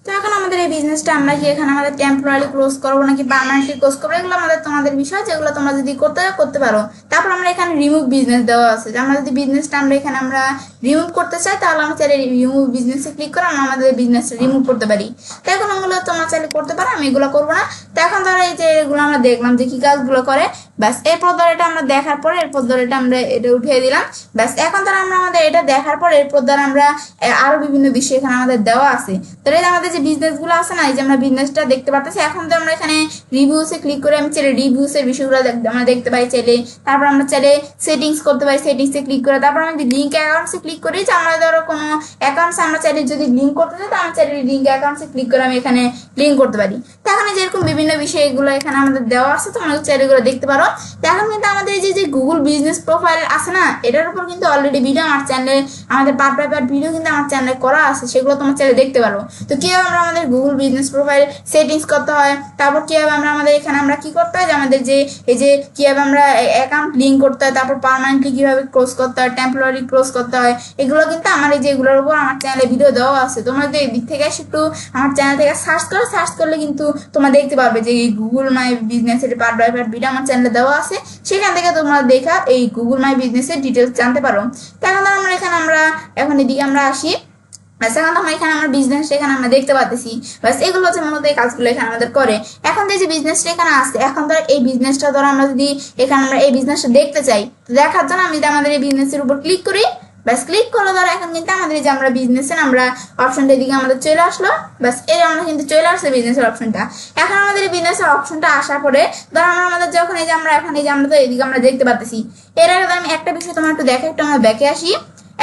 তো এখন আমাদের এই বিজনেসটা আমরা কি এখানে আমাদের টেম্পোরারি ক্লোজ করবো নাকি পার্মানেন্টলি ক্লোজ করবো এগুলো আমাদের তোমাদের বিষয়, যেগুলো তোমরা যদি করতে পারো। তারপর আমরা এখানে রিমুভ বিজনেস দেওয়া আছে, যে আমরা যদি বিজনেসটা আমরা এখানে আমরা রিমুভ করতে চাই তাহলে আমরা চাইলে রিমুভ বিজনেসে ক্লিক করে আমরা আমাদের বিজনেসটা রিমুভ করতে পারি। তো এখন এগুলো তোমরা চাইলে করতে পারো, আমি এগুলো করবো না। তো এখন ধরো এই যে এগুলো আমরা দেখলাম যে কি কাজগুলো করে, ব্যাস এরপর ধরো এটা আমরা দেখার পরে এরপর ধরো এটা আমরা এটা উঠিয়ে দিলাম। ব্যাস এখন ধরো আমরা আমাদের এটা দেখার পর এরপর ধরো আমরা আরো বিভিন্ন বিষয় এখানে আমাদের দেওয়া আছে। তো এই যে আমাদের যে বিজনেস গুলো আছে না, এই যে আমরা বিজনেসটা দেখতে পাচ্ছি। এখন তো আমরা এখানে রিভিউসে ক্লিক করে আমি চাইলে রিভিউসের বিষয়গুলো আমরা দেখতে পাই চাইলে। তারপর আমরা চাইলে সেটিংস করতে পারি, সেটিংসে ক্লিক করে তারপর আমি লিঙ্ক অ্যাকাউন্টসে ক্লিক করি, যে আমরা ধরো কোনো অ্যাকাউন্টস আমরা চাইলে যদি লিঙ্ক করতে চাই তো আমরা চাইলে লিঙ্ক অ্যাকাউন্টসে ক্লিক করে আমি এখানে লিঙ্ক করতে পারি। তো এখানে যেরকম বিভিন্ন বিষয় এগুলো এখানে আমাদের দেওয়া আছে, তোমরা চাইলে এগুলো দেখতে পারো। তো এখন কিন্তু আমাদের এই যে গুগল বিজনেস প্রোফাইল আছে না, এটার উপর কিন্তু অলরেডি ভিডিও আমার চ্যানেলে আমাদের পার্ট বাই পার্ট ভিডিও কিন্তু আমার চ্যানেলে করা আছে, সেগুলো তোমার চাইলে দেখতে পারো। তো কিভাবে আমরা আমাদের গুগল বিজনেস প্রোফাইল সেটিংস করতে হয়, তারপর কিভাবে আমরা আমাদের এখানে আমরা কি করতে হয় যে আমাদের যে এই যে কিভাবে আমরা অ্যাকাউন্ট লিঙ্ক করতে হয়, তারপর পার্মানেন্টলি কিভাবে ক্লোজ করতে হয়, টেম্পোরারি ক্লোজ করতে হয়, এগুলো কিন্তু আমার এই যে এগুলোর উপর আমার চ্যানেলে ভিডিও দেওয়া আছে। তোমরা যদি এই দিক থেকে এসে একটু আমার চ্যানেল থেকে সার্চ করলে কিন্তু তোমরা দেখতে পারবে যে এই গুগল মাই বিজনেস এর পার্ট বাই পার্ট ভিডিও আমার চ্যানেলে দেওয়া আছে, সেখান থেকে তোমরা দেখা এই গুগল মাই বিজনেসের ডিটেলস জানতে পারো। তো এখন আমরা এখানে আমরা এখন এদিকে আমরা আসি। ব্যাস এখন আমরা এখানে আমরা বিজনেস এখানে আমরা দেখতে পাচ্ছি। ব্যাস এগুলো হচ্ছে মূলত এই কাজগুলো এখানে আমাদের করে। এখন যে বিজনেসটা এখানে আসছে, এখন ধর এই বিজনেসটা ধরো আমরা যদি এখানে আমরা এই বিজনেসটা দেখতে চাই, দেখার জন্য আমি যদি আমাদের এই বিজনেসের উপর ক্লিক করি, ব্যাস ক্লিক করলো ধরো এখন কিন্তু আমাদের যে আমরা বিজনেসের আমরা অপশনটা এদিকে আমাদের চলে আসলো। ব্যাস এই আমরা কিন্তু চলে আসছে বিজনেসের অপশনটা। এখন আমাদের এই বিজনেসের অপশনটা আসার পরে ধরো আমরা আমাদের যখন এই যে আমরা এখন এই যে আমরা তো এদিকে আমরা দেখতে পাচ্ছি। এর আগে আমি একটা বিষয় তোমার একটু দেখে একটু আমরা ব্যাকে আসি।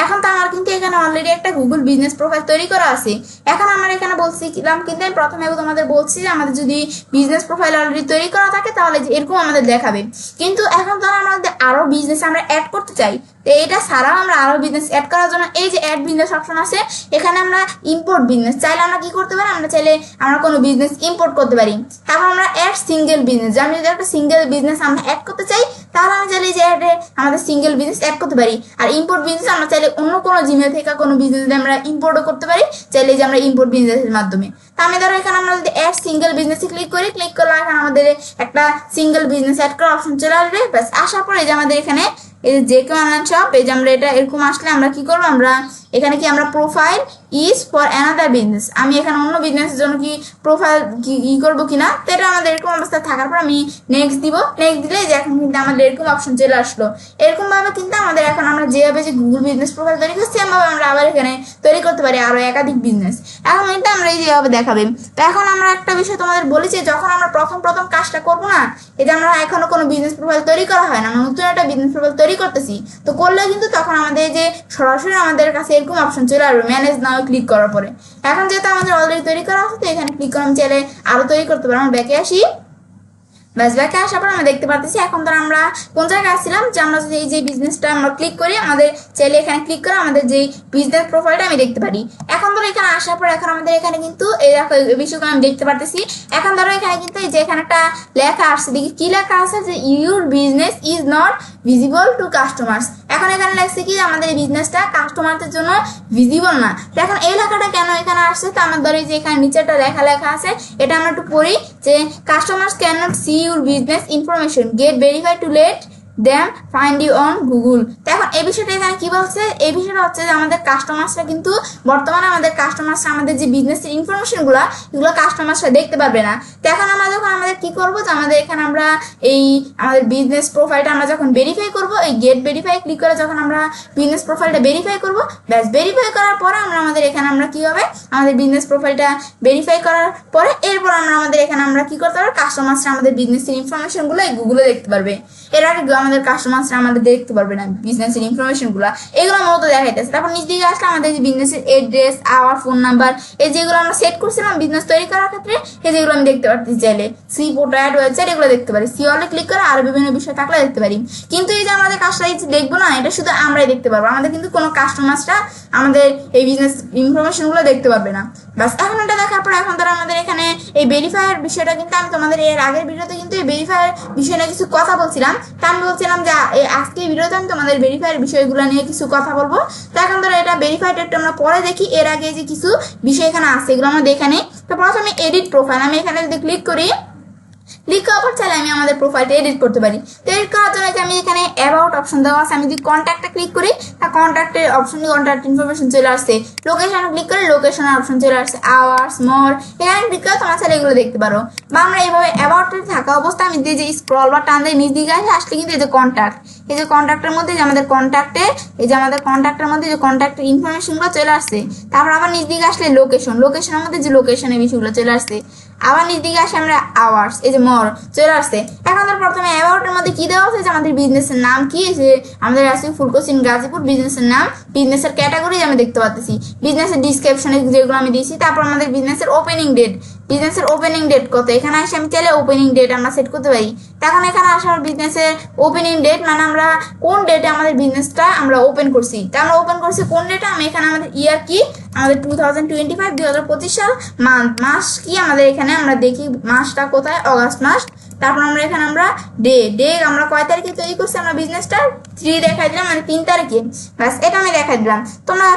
এখন তো আমার কিন্তু এখানে অলরেডি একটা গুগল বিজনেস প্রোফাইল তৈরি করা আছে। এখন আমার এখানে বলছিলাম কিন্তু আমি প্রথমে তোমাদের বলছি যে আমাদের যদি বিজনেস প্রোফাইল অলরেডি তৈরি করা থাকে তাহলে যে এরকম আমাদের দেখাবে। কিন্তু এখন ধরো আমাদের আরো বিজনেস আমরা অ্যাড করতে চাই, তো এটা ছাড়াও আমরা আরো বিজনেস অ্যাড করার জন্য এই যে অ্যাড বিজনেস অপশন আছে, এখানে আমরা ইম্পোর্ট বিজনেস চাইলে আমরা কি করতে পারি, আমরা চাইলে আমরা কোনো বিজনেস ইম্পোর্ট করতে পারি। তারপর আমরা অ্যাড সিঙ্গেল বিজনেস, যে আমি যদি একটা সিঙ্গেল বিজনেস আমরা অ্যাড করতে চাই তাহলে আমি চাইলে যে অ্যাডে আমাদের সিঙ্গেল বিজনেস অ্যাড করতে পারি। আর ইম্পোর্ট বিজনেস আমরা চাইলে অন্য কোনো জিমেল থেকে কোনো বিজনেস আমরা ইম্পোর্টও করতে পারি, চাইলে যে আমরা ইম্পোর্ট বিজনেসের মাধ্যমে। তা আমি ধরো এখানে আমরা যদি অ্যাড সিঙ্গেল বিজনেসে ক্লিক করি, ক্লিক করলে এখানে আমাদের একটা সিঙ্গেল বিজনেস অ্যাড করার অপশন চলে আসবে। ব্যাস আসার পরে যে আমাদের এখানে এই যে কেউ অনলাইন শপ, এই যে আমরা এটা এরকম আসলে আমরা কি করবো, আমরা এখানে কি আমরা profile is for another business, আমি এখানে অন্য বিজনেসের জন্য কি প্রোফাইল কি করবো কিনা, তো এটা আমাদের এরকম অবস্থা থাকার পর আমি নেক্সট দিব। নেক্সট দিলে যে এখন কিন্তু আমাদের এরকম অপশন চলে আসলো। এরকম ভাবে কিন্তু আমাদের এখন আমরা যেভাবে যে গুগল বিজনেস প্রোফাইল তৈরি করছি সেমভাবে আমরা আবার এখানে তৈরি করতে পারি আরো একাধিক বিজনেস। এখন এটা আমরা এই যেভাবে দেখাবে। তো এখন আমরা একটা বিষয় তোমাদের বলেছি, যখন আমরা প্রথম কাজটা করবো না, এই যে আমরা এখনো কোনো বিজনেস প্রোফাইল তৈরি করা হয় না, আমরা নতুন একটা বিজনেস প্রোফাইল তৈরি করতেছি, তো করলে কিন্তু তখন আমাদের যে সরাসরি আমাদের কাছে এরকম অপশন চলে আসবে ম্যানেজ নাও ক্লিক করার পরে। এখন যেহেতু আমাদের অলরেডি তৈরি করা আছে, তো এখানে ক্লিক করে আমি চাইলে আরো তৈরি করতে পারি। আমরা ব্যাকে আসি। ব্যাস ব্যাকে আসার পর আমরা দেখতে পাচ্ছি এখন ধর আমরা কোন জায়গায় আসছিলাম, যে আমরা যদি এই যে বিজনেসটা আমরা ক্লিক করি, আমাদের চাইলে এখানে ক্লিক করে আমাদের যে বিজনেস প্রোফাইলটা আমি দেখতে পারি। এখন ধরো এখানে আসার পর এখন আমাদের এখানে কিন্তু এই বিষয়গুলো আমি দেখতে পারতেছি। এখন ধরো এখানে কিন্তু এই যে এখানে একটা লেখা আসছে, দেখি কি লেখা আছে, যে your business is not visible two customers. এখন এখানে লাগছে কি আমাদের এই বিজনেসটা কাস্টমারদের জন্য ভিজিবল না। তো এখন এই লেখাটা কেন এখানে আসছে, তো আমার ধরো যে এখানে নিচে একটা লেখা আছে, এটা আমরা একটু পড়ি, যে customers can not see your business information, get verified to let them find you on Google. তো এখন এই বিষয়টা এখানে কি বলছে, এই বিষয়টা হচ্ছে যে আমাদের কাস্টমার্সরা কিন্তু বর্তমানে আমাদের কাস্টমার্সরা আমাদের যে বিজনেসের ইনফরমেশনগুলো এগুলো কাস্টমার্সরা দেখতে পারবে না। তো এখন আমরা যখন আমাদের কি করবো, যে আমাদের এখানে আমরা এই আমাদের বিজনেস প্রোফাইলটা আমরা যখন ভেরিফাই করবো, এই গেট ভেরিফাই ক্লিক করে যখন আমরা বিজনেস প্রোফাইলটা ভেরিফাই করবো, ব্যাস ভেরিফাই করার পরে আমরা আমাদের এখানে আমরা কি হবে, আমাদের বিজনেস প্রোফাইলটা ভেরিফাই করার পরে এরপর আমরা আমাদের এখানে আমরা কি করতে পারবো, কাস্টমার্সরা আমাদের বিজনেসের ইনফরমেশনগুলো এই গুগলে দেখতে পারবে। এর আগে আমাদের কাস্টমার্সরা আমাদের দেখতে পারবে না বিজনেসের ইনফরমেশনগুলো, এগুলো মূলত দেখাইতেছে। তারপর নিচ দিকে আসলে আমাদের যে বিজনেসের অ্যাড্রেস, আওয়ার, ফোন নাম্বার, এই যেগুলো আমরা সেট করছিলাম বিজনেস তৈরি করার ক্ষেত্রে, এই যেগুলো আমি দেখতে পারতেছি, চাইলে সি ফটো অ্যাড ওয়েবসাইট এগুলো দেখতে পারি, সি অলে ক্লিক করে আরো বিভিন্ন বিষয় থাকলে দেখতে পারি। কিন্তু এই যে আমাদের কাজটা এই যে দেখবো না, এটা শুধু আমরাই দেখতে পারবো, আমাদের কিন্তু কোনো কাস্টমার্সরা আমাদের এই বিজনেস ইনফরমেশনগুলো দেখতে পারবে না। বাস এখন এটা দেখার পর এখন ধরো আমাদের এখানে এই ভেরিফাইয়ের বিষয়টা কিন্তু আমি তোমাদের এর আগের ভিডিওতে কিন্তু এই ভেরিফাইয়ের বিষয় নিয়ে কিছু কথা বলছিলাম। তা আমি বলছিলাম যে আজকে এই ভিডিওতে আমি তোমাদের ভেরিফাইয়ের বিষয়গুলো নিয়ে কিছু কথা বলবো। তো এখন ধরো এটা ভেরিফাইড একটু আমরা পরে দেখি, এর আগে যে কিছু বিষয় এখানে আছে এগুলো আমরা দেখে নিই। তো প্রথমে এডিট প্রোফাইল, আমি এখানে যদি ক্লিক করি, ক্লিক করার পর চাইলে আমি আমাদের প্রোফাইলটা এডিট করতে পারি। তো এডিট করার জন্য আমি এখানে অ্যাবাউট অপশন দেওয়া আছে, আমি যদি কন্ট্যাক্টে ক্লিক করি তা কন্ট্যাক্টের অপশনে কন্ট্যাক্ট ইনফরমেশন চলে আসছে, লোকেশনে ক্লিক করে লোকেশনের অপশন চলে আসছে, আওয়ার্স, মোর, এখানে ক্লিক করে তোমার চাইলে এগুলো দেখতে পারো। বা আমরা এইভাবে অ্যাবাউটে থাকা অবস্থা আমি দিয়ে যে স্ক্রল বা টান দিয়ে নিচ দিকে আসলে কিন্তু এই যে কন্ট্যাক্ট, এই যে কন্ট্যাক্টের মধ্যে যে আমাদের কন্ট্যাক্টে এই যে আমাদের কন্ট্যাক্টের মধ্যে যে কন্ট্যাক্টের ইনফরমেশনগুলো চলে আসছে। তারপর আবার নিচ দিকে আসলে লোকেশনের মধ্যে যে লোকেশনের বিষয়গুলো চলে আসছে। আবার নিচ দিকে আসে আমরা আওয়ার্স, এই যে মর চলে আসছে। এখন ধর প্রথমে অ্যাবাউটের মধ্যে কি দেওয়া আছে, যে আমাদের বিজনেসের নাম কি, যে আমাদের আছে ফুলকোচ ইন গাজীপুর, বিজনেসের নাম, বিজনেসের ক্যাটাগরি আমি দেখতে পাচ্ছি, বিজনেসের ডিসক্রিপশনে যেগুলো আমি দিয়েছি। তারপর আমাদের বিজনেসের ওপেনিং ডেট, বিজনেসের ওপেনিং ডেট কত, এখানে এসে আমি চাইলে ওপেনিং ডেট আমরা সেট করতে পারি। তখন এখানে আসার বিজনেসের ওপেনিং ডেট মানে আমরা কোন ডেটে আমাদের বিজনেসটা আমরা ওপেন করছি, তা আমরা ওপেন করছি কোন ডেটে, আমি এখানে আমাদের ইয়ার কি, আমাদের 2025 2025 সাল, মাস কি আমাদের এখানে আমরা দেখি মাসটা কোথায়, অগাস্ট মাস। তারপর আমরা এখানে আমরা ডে আমরা কয় তারিখে তৈরি করছি আমরা বিজনেসটা, 3 দেখাই দিলাম, মানে 3 তারিখে। ব্যাস এটা আমি দেখাই দিলাম। তোমরা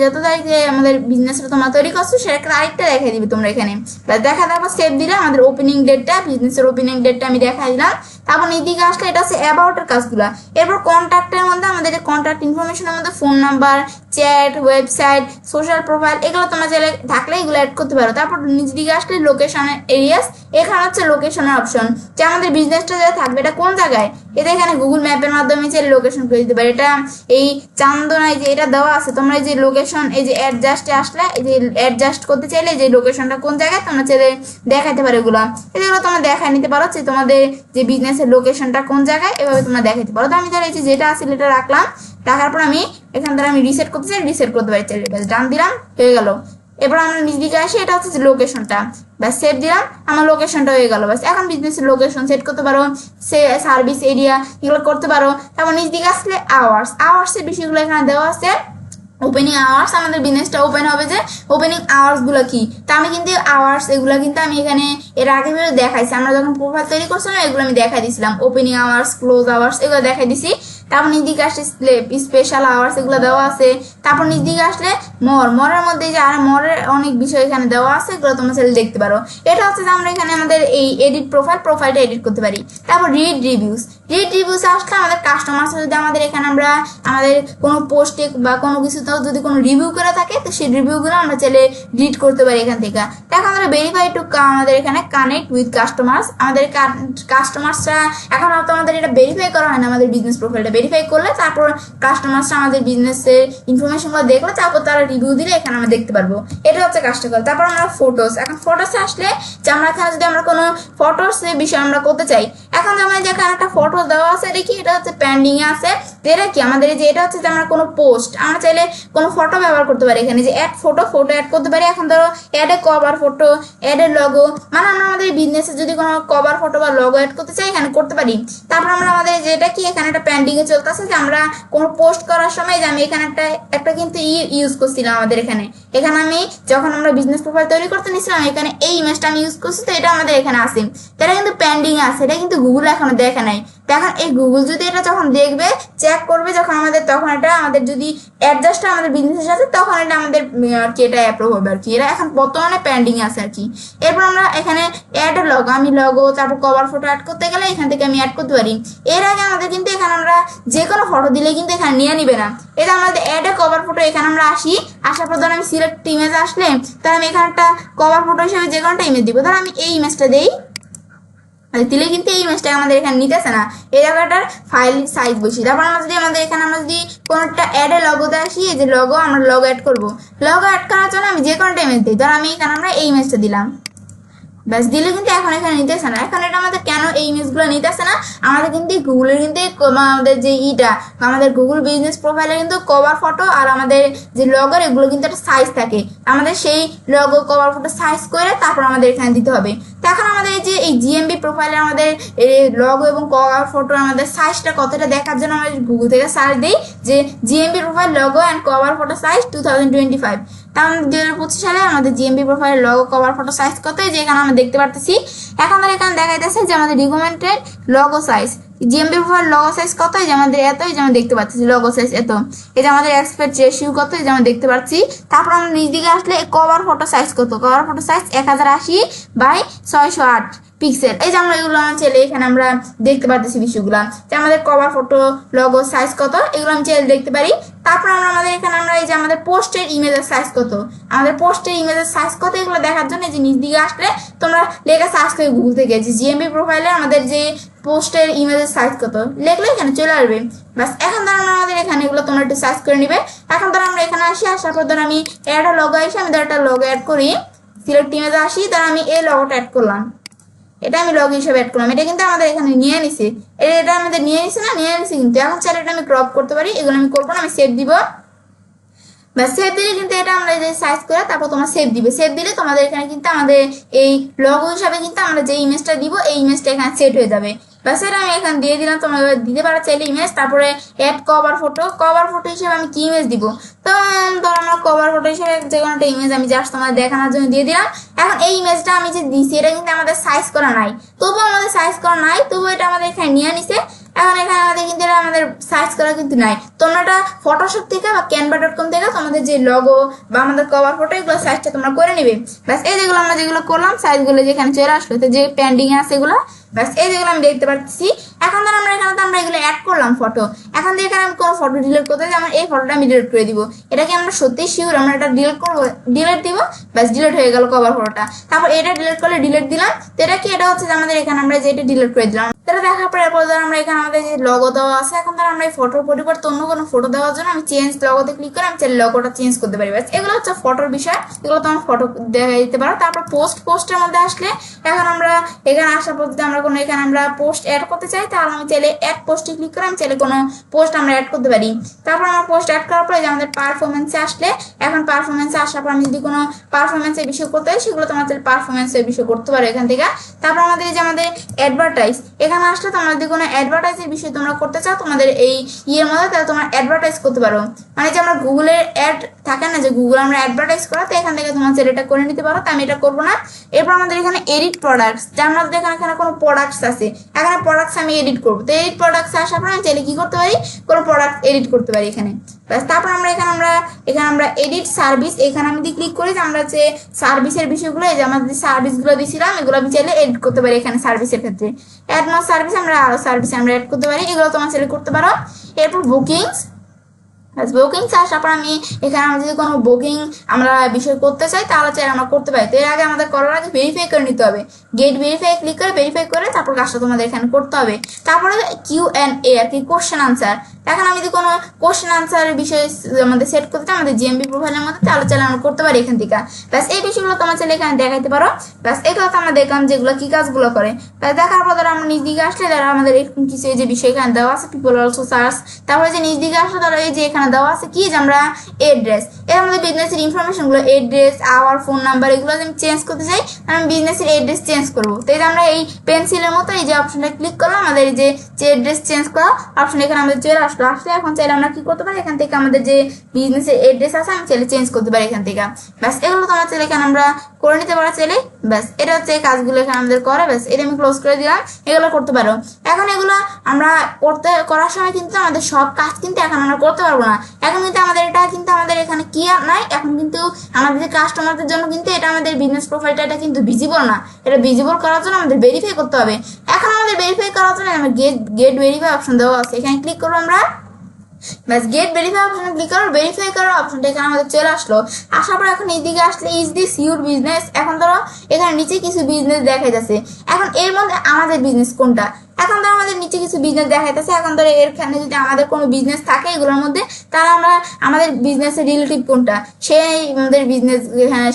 যত তারিখে আমাদের বিজনেসটা তোমরা তৈরি করছো সেটা তারিখটা দেখাই দিবে তোমরা এখানে। ব্যাস দেখা তারপর সেভ দিলে আমাদের ওপেনিং ডেটটা, বিজনেসের ওপেনিং ডেটটা আমি দেখাই দিলাম। তারপর এদিকে আসলে এটা হচ্ছে অ্যাবাউটের কাজগুলো। এরপর কন্ট্যাক্টের মধ্যে আমাদের কন্ট্যাক্ট ইনফরমেশনের মধ্যে phone number, chat, website, social profile, এগুলো তোমরা চাইলে থাকলে এগুলো অ্যাড করতে পারো। তারপর নিচ দিকে আসলে লোকেশনের এরিয়াস, এখানে হচ্ছে লোকেশনের অপশন, যে আমাদের বিজনেসটা যেটা থাকবে এটা কোন জায়গায়, এটা এখানে গুগল ম্যাপের মাধ্যমে চাইলে লোকেশন করে দিতে পারে। এটা এই চান্দনায় যে এটা দেওয়া আছে, তোমরা এই যে লোকেশন এই যে অ্যাডজাস্টে আসলে এই যে অ্যাডজাস্ট করতে চাইলে যে লোকেশনটা কোন জায়গায় তোমরা চাইলে দেখাতে পারো। এগুলো তোমরা দেখায় নিতে পারো যে তোমাদের যে বিজনেসের লোকেশনটা কোন জায়গায়, এভাবে তোমরা দেখাতে পারো। তো আমি ধরো এই যে যেটা আছে এটা রাখলাম, রাখার পর আমি এখান থেকে আমি রিসেট করতে চাই, রিসেট করতে পারি চাইলে, ব্যাস ডান দিলাম, হয়ে গেল। এবার আমরা নিচ দিকে আসি, এটা হচ্ছে লোকেশনটা, ব্যাস সেভ দিলাম, আমার লোকেশনটা হয়ে গেল। ব্যাস এখন বিজনেসের লোকেশন সেট করতে পারো, সার্ভিস এরিয়া এগুলো করতে পারো। তারপর নিচ দিকে আসলে আওয়ার্সের বিষয়গুলো এখানে দেওয়া আছে। ওপেনিং আওয়ার্স, আমাদের বিজনেসটা ওপেন হবে যে ওপেনিং আওয়ার্সগুলো কি, তা আমি কিন্তু আওয়ার্স এগুলো কিন্তু আমি এখানে এর আগে দেখাইছি, আমরা যখন প্রোফাইল তৈরি করছিলাম এগুলো আমি দেখাই দিয়েছিলাম, ওপেনিং আওয়ার্স, ক্লোজ আওয়ার্স এগুলো দেখাই দিছি। তারপর নিচ দিকে আসলে স্পেশাল আওয়ার্স এগুলো দেওয়া আছে। তারপর নিচ দিকে আসলে মরের মধ্যে যে আর মরের অনেক বিষয় এখানে দেওয়া আছে, এগুলো তোমরা চাইলে দেখতে পারো। এটা হচ্ছে যে আমরা এখানে আমাদের এই এডিট প্রোফাইলটা এডিট করতে পারি। তারপর রিড রিভিউস আসলে আমাদের কাস্টমার যদি আমাদের এখানে আমরা আমাদের কোনো পোস্টে বা কোনো কিছুতেও যদি কোনো রিভিউ করা থাকে, তো সেই রিভিউগুলো আমরা চাইলে রিড করতে পারি এখান থেকে। এখন আমরা ভেরিফাই টু আমাদের এখানে কানেক্ট উইথ কাস্টমার্স, আমাদের কাস্টমার্সরা এখন হয়তো আমাদের এটা ভেরিফাই করা হয় না, আমাদের বিজনেস প্রোফাইলটা ভেরিফাই করলে তারপর কাস্টমার্সরা আমাদের বিজনেসের ইনফরমেশনগুলো দেখলে তারপর তারা রিভিউ দিলে এখানে আমরা দেখতে পারবো। এটা হচ্ছে কাজটা করে। তারপর আমরা ফটোস, এখন ফটোসে আসলে যে আমরা এখানে যদি আমরা কোনো ফটোসের বিষয় আমরা করতে চাই, এখন যেমন যেখানে একটা ফটো দেওয়া আছে, এটা কি, এটা হচ্ছে পেন্ডিং এ আছে। এটা কি আমাদের যে এটা হচ্ছে যে আমরা কোনো পোস্ট, আমরা চাইলে কোনো ফটো ব্যবহার করতে পারি, এখানে যে অ্যাড ফটো অ্যাড করতে পারি। এখন ধরো অ্যাডে কভার ফটো, অ্যাডের লগো, মানে আমরা আমাদের বিজনেসে যদি কোনো কভার ফটো বা লগো অ্যাড করতে চাই এখানে করতে পারি। তারপর আমরা আমাদের যেটা কি এখানে একটা পেন্ডিং এ চলতেছে, যে আমরা কোনো পোস্ট করার সময় যে আমি এখানে একটা কিন্তু ইউজ করছিলাম আমাদের এখানে আমি যখন আমরা বিজনেস প্রোফাইল তৈরি করতে নিছিলাম এখানে এই ইমেজটা আমি ইউজ করছি, তো এটা আমাদের এখানে আছে, এটা কিন্তু পেন্ডিং আছে, এটা কিন্তু গুগল এখনো দেখে নাই। এখন এই গুগল যদি এটা যখন দেখবে, চেক করবে যখন আমাদের, তখন এটা আমাদের যদি অ্যাডজাস্ট আমাদের বিজনেসের সাথে, তখন এটা আমাদের কি এটা অ্যাপ্রুভ হবে আর কি। এটা এখন বর্তমানে পেন্ডিং আছে আর কি। এরপর আমরা এখানে অ্যাড লগো, আমি লগো তারপর কভার ফটো অ্যাড করতে গেলে এখান থেকে আমি অ্যাড করতে পারি। এর আগে আমাদের কিন্তু এখানে আমরা যে কোনো ফটো দিলে কিন্তু এখানে নিয়ে নিবে না। এটা আমাদের অ্যাড কভার ফটো, এখানে আমরা আসার পর ধর আমি সিলেক্ট ইমেজ আসলে তাহলে আমি এখানে একটা কভার ফটো হিসেবে যে কোনোটা ইমেজ দিব, ধর আমি এই ইমেজটা দিই, দিলে কিন্তু এই ইমেজটা আমাদের এখানে নিতেছে না, এই জায়গাটার ফাইল সাইজ বেশি। তারপর আমরা যদি আমাদের এখানে আমরা যদি কোনো একটা অ্যাডে লগোতে আসি, এই যে লগো, আমরা লগো অ্যাড করবো, লগো অ্যাড করার জন্য আমি যে কোনোটা ইমেজ দিই, ধর আমি এখানে আমরা এই ইমেজটা দিলাম, ব্যাস দিলে কিন্তু এখন এখানে নিতেছে না। এখন এটা আমাদের কেন এই ইমেজগুলো নিতেছে না, আমাদের কিন্তু গুগলের কিন্তু আমাদের যে আমাদের গুগল বিজনেস প্রোফাইলে কিন্তু কভার ফটো আর আমাদের যে লগোর এগুলো কিন্তু একটা সাইজ থাকে, আমাদের সেই লগো কভার ফটো সাইজ করে তারপর আমাদের এখানে দিতে হবে। তো এখন আমাদের এই জিএমবি প্রোফাইলে আমাদের লগো এবং কভার ফটো আমাদের সাইজটা কতটা দেখার জন্য আমরা গুগল থেকে সার্চ দিই যে GMB profile logo and cover photo size 2025। তাহলে 2025 সালে আমাদের GMB profile logo cover photo size কত, যে এখানে আমরা দেখতে পারতেছি। এখন আমরা এখানে দেখাইতেছে যে আমাদের recommended logo size, GMB profile logo size কত, যে আমাদের এত, যে আমরা দেখতে পাচ্ছি লগো সাইজ এত, এই যে আমাদের এক্সপেক্ট রেশিও কত, যে আমরা দেখতে পাচ্ছি। তারপর আমরা নিচ দিকে আসলে কভার ফটো সাইজ কত, cover photo size 1080x608 pixel, এই যে আমরা এগুলো চাইলে এখানে আমরা দেখতে পারতেছি বিষয়গুলো, যে আমাদের কভার ফটো লগো সাইজ কত, এগুলো আমি চাইলে দেখতে পারি। তারপর আমরা আমাদের এখানে আমরা এই যে আমাদের পোস্টের ইমেজের সাইজ কত, আমাদের পোস্টের ইমেজের সাইজ কত, এগুলো দেখার জন্য যে নিচ দিকে আসলে তোমরা লেখা সার্চ করে গুগল থেকে যে জিএমবি প্রোফাইলে আমাদের যে পোস্টের ইমেজের সাইজ কত লিখলে এখানে চলে আসবে। বাস এখন ধর আমাদের এখানে এগুলো তোমরা একটু সার্চ করে নিবে। এখন ধর আমরা এখানে আসার পর ধর আমি অ্যাড লগো এসে আমি ধর একটা লগো অ্যাড করি, সিলেক্ট ইমেজে আসি, ধর আমি এই লগোটা অ্যাড করলাম, এটা আমি লগ হিসেবে অ্যাড করলাম, এটা কিন্তু আমাদের এখানে নিয়ে নিছে, এটা আমাদের নিয়ে নিছে কিন্তু এখন চাইলে এটা আমি ক্রপ করতে পারি, এগুলো আমি করবো না, আমি সেভ দিব। বা সেভ দিলে কিন্তু এটা আমরা যে সাইজ করে তারপর তোমরা সেভ দিবে, সেভ দিলে তোমাদের এখানে কিন্তু আমাদের এই লগো হিসাবে কিন্তু আমরা যে ইমেজটা দিব এই ইমেজটা এখানে সেট হয়ে যাবে। বাস এটা আমি এখানে দিয়ে দিলাম, তোমরা দিতে পারো চাইলে ইমেজ। তারপরে অ্যাড কভার ফটো হিসেবে আমি কি ইমেজ দিব, তো ধর আমরা কভার ফটো হিসেবে যে কোনো একটা ইমেজ আমি জাস্ট তোমাদের দেখানোর জন্য দিয়ে দিলাম। এখন এই ইমেজটা আমি যে দিছি এটা কিন্তু আমাদের সাইজ করা নাই, তবুও এটা আমাদের এখানে নিয়ে নিছে। এখন এখানে আমাদের কিন্তু এটা আমাদের সার্চ করা কিন্তু নাই, তোমরা এটা ফটোশপ থেকে বা canva.com থেকে তোমাদের যে লগো বা আমাদের কভার ফটো এগুলো সাইজটা তোমরা করে নিবে। ব্যাস এই যেগুলো আমরা যেগুলো করলাম সাইজগুলো যেখানে চলে আসলো, তো যে পেন্ডিং আছে এগুলো, ব্যাস এই যেগুলো আমি দেখতে পাচ্ছি। এখন ধর আমরা এখানে তো আমরা এগুলো অ্যাড করলাম ফটো, এখন দিয়ে এখানে আমি কোনো ফটো ডিলিট করতে চাই, আমার এই ফটোটা আমি ডিলিট করে দিব। এটা কি আমরা সত্যি শিওর আমরা এটা ডিলিট করবো? ডিলিট দিব, ব্যাস ডিলিট হয়ে গেল কভার ফটোটা। তারপর এটা ডিলিট করলে ডিলিট দিলাম, তো এটা কি, এটা হচ্ছে যে আমাদের এখানে আমরা যে এটা ডিলিট করে দিলাম। এটা দেখার পর এরপর ধর আমরা এখানে আমাদের যে লগো দেওয়া আছে, এখন ধর আমরা এই ফটোর পরিবর্তে অন্য কোনো ফটো দেওয়ার জন্য আমি চেঞ্জ লগোতে ক্লিক করে আমি চাইলে লগোটা চেঞ্জ করতে পারি। ব্যাস এগুলো হচ্ছে ফটোর বিষয়, এগুলো তোমার ফটো দেখা দিতে পারো। তারপর পোস্টের মধ্যে আসলে এখন আমরা এখানে আসার পর যদি আমরা কোনো এখানে আমরা পোস্ট অ্যাড করতে চাই, তাহলে আমি চাইলে অ্যাড পোস্টে ক্লিক করে আমি চাইলে কোনো পোস্ট আমরা অ্যাড করতে পারি। তারপর আমরা পোস্ট অ্যাড করার পরে যে আমাদের পারফরমেন্সে আসলে, এখন পারফরমেন্সে আসার পর আমি যদি কোনো পারফরমেন্সের বিষয় করতে হয় সেগুলো তোমার চাইলে পারফরমেন্সের বিষয় করতে পারো এখান থেকে। তারপর আমাদের যে আমাদের অ্যাডভার্টাইজ, এখানে আসলে তোমরা যদি কোনো অ্যাডভার্টাইজের বিষয় তোমরা করতে চাও তোমাদের এই ইয়ের মধ্যে, তাহলে তোমরা অ্যাডভার্টাইজ করতে পারো। মানে যে আমরা গুগলের অ্যাড থাকে না, যে গুগল আমরা অ্যাডভার্টাইজ করা, তো এখান থেকে তোমার চাইলে এটা করে নিতে পারো, তো আমি এটা করবো না। এরপর আমাদের এখানে এডিট প্রোডাক্টস, যে আমাদের এখানে কোনো প্রোডাক্টস আছে, এখানে প্রোডাক্টস আমি এডিট করবো, তো এডিট প্রোডাক্টস আসার পর আমি চাইলে কি করতে পারি, কোনো প্রোডাক্ট এডিট করতে পারি এখানে। ব্যাস তারপর আমরা এখানে এডিট সার্ভিস, এখানে আমি যদি ক্লিক করি যে আমরা যে সার্ভিসের বিষয়গুলো, এই যে আমাদের যে সার্ভিসগুলো দিয়েছিলাম এগুলো আমি চাইলে এডিট করতে পারি এখানে সার্ভিসের ক্ষেত্রে। অ্যাড মোর সার্ভিস, আমরা আরো সার্ভিস আমরা অ্যাড করতে পারি, এগুলো তোমার চাইলে করতে পারো। এরপর বুকিংস, আসার পর আমি এখানে আমরা যদি কোনো বুকিং আমরা বিষয় করতে চাই তাহলে চাই আমরা করতে পারি। তো এর আগে আমাদের করার আগে ভেরিফাই করে নিতে হবে, গেট ভেরিফাই ক্লিক করে ভেরিফাই করে তারপর কাজটা তোমাদের এখানে করতে হবে। তারপরে Q&A আর কি, কোশ্চেন আনসার। এখন আমি যদি কোনো কোশ্চেন আনসারের বিষয়ে আমাদের সেট করতে চাই আমাদের জিএমবি প্রোফাইলের মধ্যে, তাহলে চাইলে আমরা করতে পারি এখান থেকে। ব্যাস এই বিষয়গুলো তোমার চাইলে এখানে দেখাইতে পারো। ব্যাস এগুলো তো আমরা দেখলাম যেগুলো কি কাজগুলো করে। ব্যাস দেখার পর ধরো আমরা নিজ দিকে আসলে ধরো আমাদের এরকম কিছু এই যে বিষয় এখানে দেওয়া আছে, পিপল অলসো সার্চ। তারপরে যে নিজ দিকে আসলে ধরো এই যে এখানে দেওয়া আছে কি, যে আমরা এড্রেস, এর আমাদের বিজনেসের ইনফরমেশনগুলো, এড্রেস, আওয়ার, ফোন নাম্বার, এগুলো আমি চেঞ্জ করতে চাই, আমি বিজনেসের এড্রেস চেঞ্জ করবো। তো এই যে আমরা এই পেন্সিলের মতো এই যে অপশনটা ক্লিক করলাম, আমাদের এই যে এড্রেস চেঞ্জ করা অপশন এখানে আমাদের চলে আসলো। এখন চাইলে আমরা কি করতে পারি, এখান থেকে আমাদের যে বিজনেসের এড্রেস আছে আমি চাইলে চেঞ্জ করতে পারি এখান থেকে। ব্যাস এগুলো তোমার চাইলে এখানে আমরা করে নিতে পারো চাইলে। ব্যাস এটা হচ্ছে এই কাজগুলো এখানে আমাদের করে। ব্যাস এটা আমি ক্লোজ করে দিলাম, এগুলো করতে পারো। এখন এগুলো আমরা করার সময় কিন্তু আমাদের সব কাজ কিন্তু এখন আমরা করতে পারবো না। এখন কিন্তু আমাদের এটা কিন্তু আমাদের এখানে কি আর নাই, এখন কিন্তু আমাদের যে কাস্টমারদের জন্য কিন্তু এটা আমাদের বিজনেস প্রোফাইলটা এটা কিন্তু ভিজিবল না, এটা ভিজিবল করার জন্য আমাদের ভেরিফাই করতে হবে। এখন আমাদের ভেরিফাই করার জন্য আমরা গেট ভেরিফাই অপশন দেওয়া আছে, এখানে ক্লিক করবো আমরা। ব্যাস গেট ভেরিফাই অপশনে ক্লিক করো, ভেরিফাই করার অপশনটা এখানে আমাদের চলে আসলো। আসার পর এখন এইদিকে আসলে ইজ দিস ইউর বিজনেস, এখন ধরো এখানে নিচে কিছু বিজনেস দেখা যাচ্ছে। এখন এর মধ্যে আমাদের বিজনেস কোনটা, এখন ধরো আমাদের নিচে কিছু বিজনেস দেখাইতেছে। এখন ধরো এখানে যদি আমাদের কোনো বিজনেস থাকে এগুলোর মধ্যে, তাহলে আমরা আমাদের বিজনেসের রিলেটিভ কোনটা সেই আমাদের বিজনেস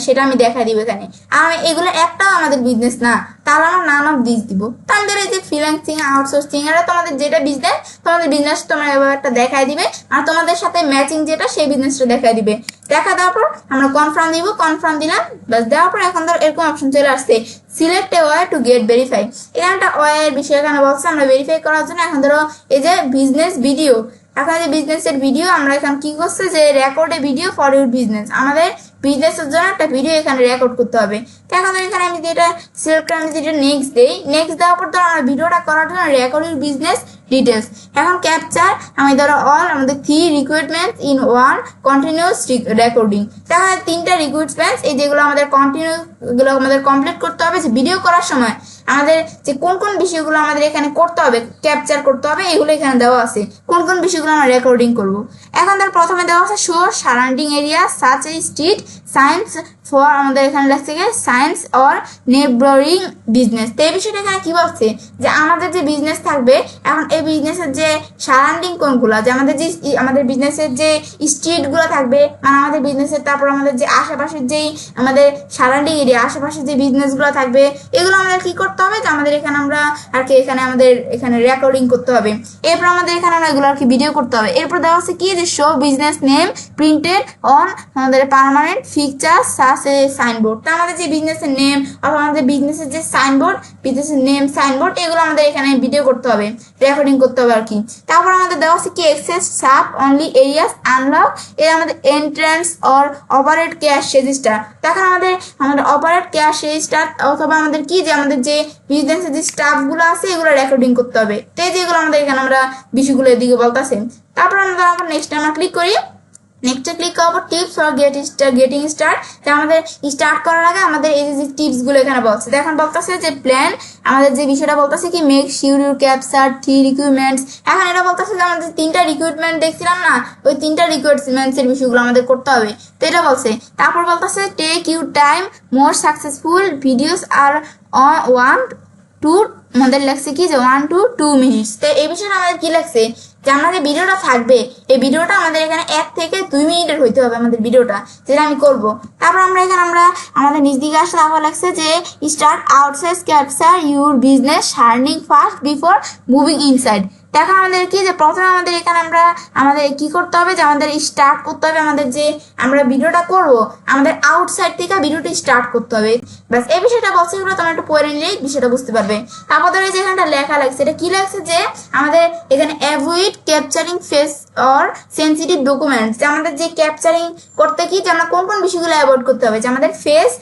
সেটা আমি দেখা দিব এখানে। আর এগুলো একটাও আমাদের বিজনেস না, তাহলে আমরা নান অফ দিস দিব। তো আমাদের এই যে ফ্রিল্যান্সিং, আউটসোর্সিং, এটা তোমাদের যেটা বিজনেস, তোমাদের বিজনেস তোমার এবার একটা দেখাই দিবে, আর তোমাদের সাথে ম্যাচিং যেটা সেই বিজনেসটা দেখাই দিবে। দেখা দেওয়ার পর আমরা কনফার্ম দিব, কনফার্ম দিলাম। ব্যাস দেওয়ার পর এখন ধর এরকম অপশন চলে আসছে, select a way to get verify. এখানে একটা ওয়ের বিষয় এখানে বলছে আমরা ভেরিফাই করার জন্য। এখন ধরো এই যে বিজনেস ভিডিও, এখন যে বিজনেসের ভিডিও আমরা এখানে কি করছে, যে record A video for your business, আমাদের বিজনেসের জন্য একটা ভিডিও এখানে রেকর্ড করতে হবে। তো এখন এখানে আমি যেটা সিলেক্ট করে আমি যেটা নেক্সট দেই, নেক্সট দেওয়ার পর ধরো আমরা ভিডিওটা করার জন্য রেকর্ড ইউর বিজনেস ডিটেলস, এখন ক্যাপচার আমি ধরো অল আমাদের 3 রিকোয়ারমেন্টস ইন 1 কন্টিনিউয়াস রেকর্ডিং। তাহলে 3টা রিকোয়ারমেন্টস এই যেগুলো আমাদের এগুলো আমাদের কমপ্লিট করতে হবে, যে ভিডিও করার সময় আমাদের যে কোন কোন বিষয়গুলো আমাদের এখানে করতে হবে, ক্যাপচার করতে হবে, এগুলো এখানে দেওয়া আছে, কোন কোন বিষয়গুলো আমরা রেকর্ডিং করব। এখন ধর প্রথমে দেওয়া আছে show surrounding area such a street science for, আমাদের এখানে লেখছে সায়েন্স অর নেইবারিং বিজনেস। তো এই বিষয়টা এখানে কি বলছে, যে আমাদের যে বিজনেস থাকবে, এখন এই বিজনেসের যে সারাউন্ডিং কোনগুলো, যে আমাদের বিজনেসের যে স্ট্রিটগুলো থাকবে, মানে আমাদের বিজনেসের, তারপর আমাদের যে আশেপাশের যেই আমাদের সারাউন্ডিং এরিয়া আশেপাশের যে বিজনেসগুলো থাকবে, এগুলো আমাদের কি করতে হবে, যে আমাদের এখানে আমরা আর কি এখানে আমাদের এখানে রেকর্ডিং করতে হবে। এরপর আমাদের এখানে আমরা এগুলো আর কি ভিডিও করতে হবে। এরপর দেওয়া আছে কি, যে show business name printed on আমাদের পার্মানেন্ট ফিকচার সাচ আছে সাইনবোর্ড। তা আমাদের যে বিজনেসের নেম অথবা আমাদের বিজনেসের যে সাইনবোর্ড, বিজনেসের নেম, সাইনবোর্ড, এগুলো আমাদের এখানে ভিডিও করতে হবে, রেকর্ডিং করতে হবে আর কি। তারপর আমাদের দেওয়া আছে কি access sub only areas unlock, এর আমাদের entrance or operate cash register. তখন আমাদের অপারেট ক্যাশ রেজিস্টার অথবা আমাদের কি যে আমাদের যে বিজনেসের যে স্টাফগুলো আছে এগুলো রেকর্ডিং করতে হবে। তো এই যেগুলো আমাদের এখানে আমরা বিষয়গুলো এদিকে বলতেছে। তারপর আমরা নেক্সট আমরা ক্লিক করি। নেক্সটে ক্লিক করার পর টিপস ফর গেটিং স্টার্ট, আমাদের স্টার্ট করার আগে আমাদের এই যে টিপস গুলো এখানে বলছে, এখন বলতেছে যে প্ল্যান, আমাদের যে বিষয়টা বলতেছে কি মেক শিওর ইউর ক্যাপচার 3 রিকুইরমেন্টস। এখন এটা বলতেছে যে আমাদের 3টা রিকুইরমেন্ট দেখছিলাম না, ওই 3টা রিকুইরমেন্টস এর বিষয়গুলো আমাদের করতে হবে। তো এটা বলছে। তারপর বলতেছে take your time more successful videos আর 1 to আমাদের লাগছে কি যে 1 to 2 মিনিটস। তো এই বিষয়টা আমাদের কি লাগছে যে আমাদের ভিডিওটা থাকবে, এই ভিডিওটা আমাদের এখানে 1 থেকে 2 মিনিটের হইতে হবে আমাদের ভিডিওটা, যেটা আমি করব। তারপর আমরা এখানে আমাদের নিজ দিকে আসলে আবার লাগছে যে start outside capture your business শার্নিং ফার্স্ট বিফোর মুভিং ইনসাইড। দেখো আমাদের কি যে প্রথমে আমাদের এখানে আমাদের কি করতে হবে যে আমাদের স্টার্ট করতে হবে, আমাদের যে আমরা ভিডিওটা করব আমাদের আউটসাইড থেকে ভিডিওটা স্টার্ট করতে হবে। ব্যাস এই বিষয়টা বলছে, এগুলো তোমরা একটু পড়ে নিলেই বিষয়টা বুঝতে পারবে। তারপর ধরে যে এখানটা লেখা লাগছে, এটা কি লাগছে যে আমাদের এখানে avoid capturing face or sensitive documents, যে আমাদের যে ক্যাপচারিং করতে কি যে আমরা কোন কোন বিষয়গুলো অ্যাভয়েড করতে হবে, যে আমাদের ফেস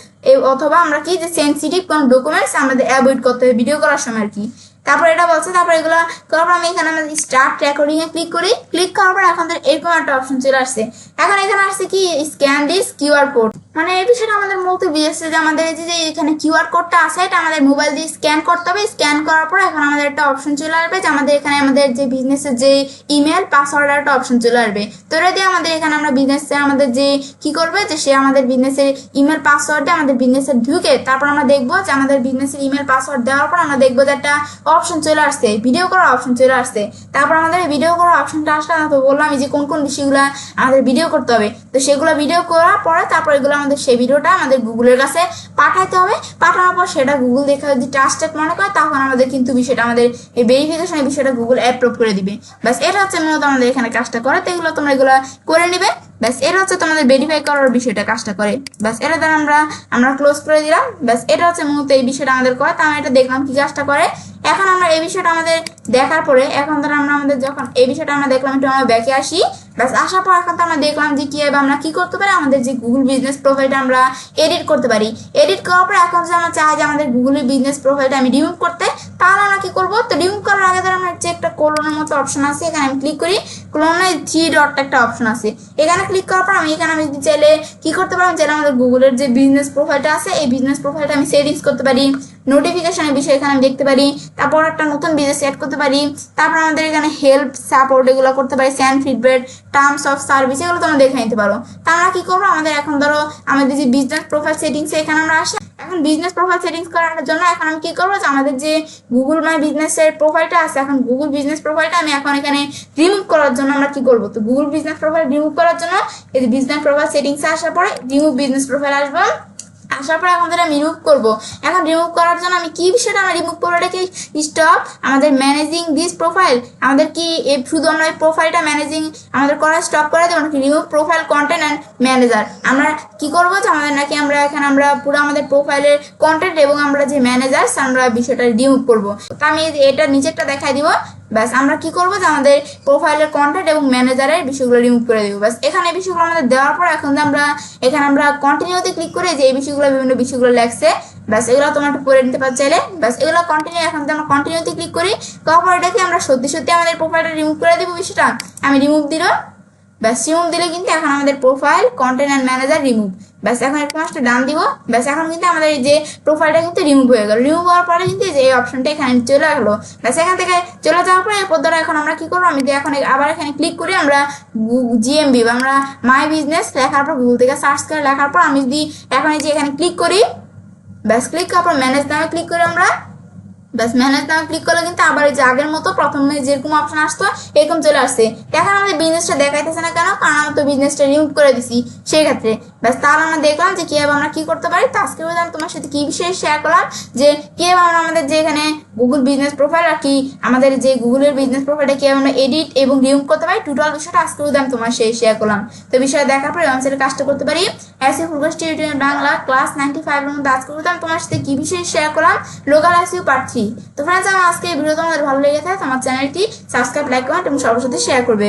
অথবা আমরা কি যে সেনসিটিভ কোন ডকুমেন্টস আমাদের অ্যাভয়েড করতে হবে ভিডিও করার সময় আর কি। তারপর এটা বলছে, তারপর এগুলো করার পর আমি এখানে আমাদের স্টার্ট রেকর্ডিং এ ক্লিক করি। ক্লিক করার পর এখন এরকম একটা অপশন চলে আসছে। এখন এখানে আসছে কি স্ক্যান দিস কিউআর কোড, মানে এই বিষয়টা আমাদের মূলত বুঝেছে যে আমাদের এই যে এখানে কিউআর কোডটা আছে এটা আমাদের মোবাইল দিয়ে স্ক্যান করতে হবে। স্ক্যান করার পর এখন আমাদের একটা অপশন চলে আসবে যে আমাদের এখানে আমাদের যে বিজনেসের যে ইমেল পাসওয়ার্ড একটা অপশন চলে আসবে। তো এটা দিয়ে আমাদের এখানে আমরা বিজনেসে আমাদের যে কি করবে যে সে আমাদের বিজনেসের ইমেল পাসওয়ার্ডে আমাদের বিজনেসে ঢুকে তারপর আমরা দেখবো যে আমাদের বিজনেসের ইমেল পাসওয়ার্ড দেওয়ার পর আমরা দেখবো যে একটা অপশন চলে আসছে, ভিডিও করার অপশন চলে আসছে। তারপর আমাদের ভিডিও করার অপশনটা আসলে তো বললাম যে কোন কোন বিষয়গুলো আমাদের ভিডিও করতে হবে, তো সেগুলো ভিডিও করার পরে তারপর এগুলো আমাদের সেই ভিডিওটা আমাদের গুগলের কাছে পাঠাইতে হবে। পাঠানোর পর সেটা গুগল দেখে যদি ট্রাস্টেড মনে করে তখন আমাদের কিন্তু বিষয়টা আমাদের এই ভেরিফিকেশনের বিষয়টা গুগল অ্যাপ্রুভ করে দিবে। ব্যাস এটা হচ্ছে মূলত আমাদের এখানে কাজটা করে, তো এগুলো তোমরা এগুলো করে নিবে। ব্যাস এটা হচ্ছে তোমাদের ভেরিফাই করার বিষয়টা কাজটা করে। ব্যাস এটা দ্বারা আমরা ক্লোজ করে দিলাম। ব্যাস এটা হচ্ছে মূলত এই বিষয়টা আমাদের করে। তো আমরা এটা দেখলাম কি কাজটা করে। এখন আমরা এই বিষয়টা আমাদের দেখার পরে এখন ধরো আমরা আমাদের যখন এই বিষয়টা আমরা দেখলাম একটু আমরা ব্যাকে আসি। ব্যাস আসার পর এখন তো আমরা দেখলাম যে কিভাবে আমরা কি করতে পারি, আমাদের যে গুগল বিজনেস প্রোফাইলটা আমরা এডিট করতে পারি। এডিট করার পর এখন যদি আমরা চাই যে আমাদের গুগলের বিজনেস প্রোফাইলটা আমি রিমুভ করতে, তাহলে আমরা কি করবো, তো রিমুভ করার আগে ধরো আমরা যে একটা ক্লোনের মতো অপশন আছে এখানে আমি ক্লিক করি। ক্লোনে 3 ডট একটা অপশন আছে, এখানে ক্লিক করার পর আমি এখানে আমি চাইলে কি করতে পারি, চাইলে আমাদের গুগলের যে বিজনেস প্রোফাইলটা আছে এই বিজনেস প্রোফাইলটা আমি সেটিংস করতে পারি, নোটিফিকেশনের বিষয় এখানে আমি দেখতে পারি, তারপর একটা নতুন বিজনেস সেট করতে পারি, তারপর আমাদের এখানে হেল্প সাপোর্ট এগুলো করতে পারি, send feedback, terms of service এগুলো তোমরা দেখে নিতে পারো। তা আমরা কি করবো, আমাদের এখন ধরো আমাদের যে বিজনেস প্রোফাইল সেটিংস এখানে আমরা আসি। এখন বিজনেস প্রোফাইল সেটিংস করার জন্য এখন আমি কি করবো, যে আমাদের যে গুগল মাই বিজনেসের প্রোফাইলটা আছে, এখন গুগল বিজনেস প্রোফাইলটা আমি এখন এখানে রিমুভ করার জন্য আমরা কি করবো, তো গুগল বিজনেস প্রোফাইল রিমুভ করার জন্য এই যে বিজনেস প্রোফাইল সেটিংস আসার পরে রিমুভ বিজনেস প্রোফাইল আসবো। আসার পর এখন আমি রিমুভ করবো। এখন রিমুভ করার জন্য আমি কি বিষয়টা আমরা রিমুভ করবো, এটা কি স্টপ আমাদের ম্যানেজিং দিস প্রোফাইল, আমাদের কি শুধু আমরা এই প্রোফাইলটা ম্যানেজিং আমাদের করা স্টপ করে দেবো নাকি remove profile content and manager আমরা কি করবো, যে আমাদের নাকি আমরা এখানে আমরা পুরো আমাদের প্রোফাইলের কন্টেন্ট এবং আমরা যে ম্যানেজার আমরা বিষয়টা রিমুভ করবো। তো আমি এটা নিচেরটা দেখাই দিব। ব্যাস আমরা কি করবো, যে আমাদের প্রোফাইলের কন্টেন্ট এবং ম্যানেজারের বিষয়গুলো রিমুভ করে দেবো। ব্যাস এখানে এই বিষয়গুলো আমাদের দেওয়ার পর এখন এখানে আমরা কন্টিনিউতে ক্লিক করে যে এই বিষয়গুলো বিভিন্ন বিষয়গুলো লেখছে, ব্যাস এগুলো তোমরা একটু পড়ে নিতে পারো চাইলে। ব্যাস এগুলো কন্টিনিউ, এখন আমরা কন্টিনিউতে ক্লিক করি, তারপর এটাকে আমরা সত্যি সত্যি আমাদের প্রোফাইলটা রিমুভ করে দেবো। বিষয়টা আমি রিমুভ দিল। ব্যাস রিমুভ দিলে কিন্তু এখন আমাদের profile content and manager remove. ব্যাস এখন একটু মাসটা ডান দিব। ব্যাস এখন কিন্তু আমাদের এই যে প্রোফাইলটা কিন্তু রিমুভ হয়ে গেল। রিমুভ হওয়ার পরে কিন্তু যে এই অপশনটা এখানে চলে গেলো। ব্যাস এখান থেকে চলে যাওয়ার পরে এরপর ধরো এখন আমরা কি করবো, আমি এখন আবার এখানে ক্লিক করি, আমরা জিএমবি বা আমরা মাই বিজনেস লেখার পর গুগল থেকে সার্চ করে লেখার পর আমি যদি এখন এই যে এখানে ক্লিক করি, ব্যাস ক্লিক করার পর ম্যানেজ নামে ক্লিক করি আমরা। ব্যাস ম্যানেজ নামে ক্লিক করলে কিন্তু আবার এই যে আগের মতো প্রথমে যেরকম অপশন আসতো এরকম চলে আসছে। এখন আমাদের বিজনেসটা দেখাইতেছে না কেন, কারণ আমি তো বিজনেসটা রিমুভ করে দিছি সেই ক্ষেত্রে। ব্যাস তাহলে আমরা দেখলাম যে কিভাবে আমরা কি করতে পারি। তো আজকে আমি তোমার সাথে কি বিষয়ে শেয়ার করলাম যে কিভাবে আমরা আমাদের যে এখানে গুগল বিজনেস প্রোফাইল আর কি আমাদের যে গুগলের বিজনেস প্রোফাইলটা কিভাবে আমরা এডিট এবং রিমুভ করতে পারি, টোটাল বিষয়টা আজকে আমি তোমার শেয়ার করলাম। তো বিষয়ে দেখার পরে আমি সেটা কাজটা করতে পারি। SEO full course tutorial Bangla class 95 এর মধ্যে আজকে আমি তোমার সাথে কি বিষয়ে শেয়ার করলাম, লোকাল এসইও পার্ট 3। তো ফ্রেন্ডস, আমার আজকে এই ভিডিও তোমাদের ভালো লেগে থাকে আমার চ্যানেলটি সাবস্ক্রাইব, লাইক, কমেন্ট এবং সবার সাথে শেয়ার করবে।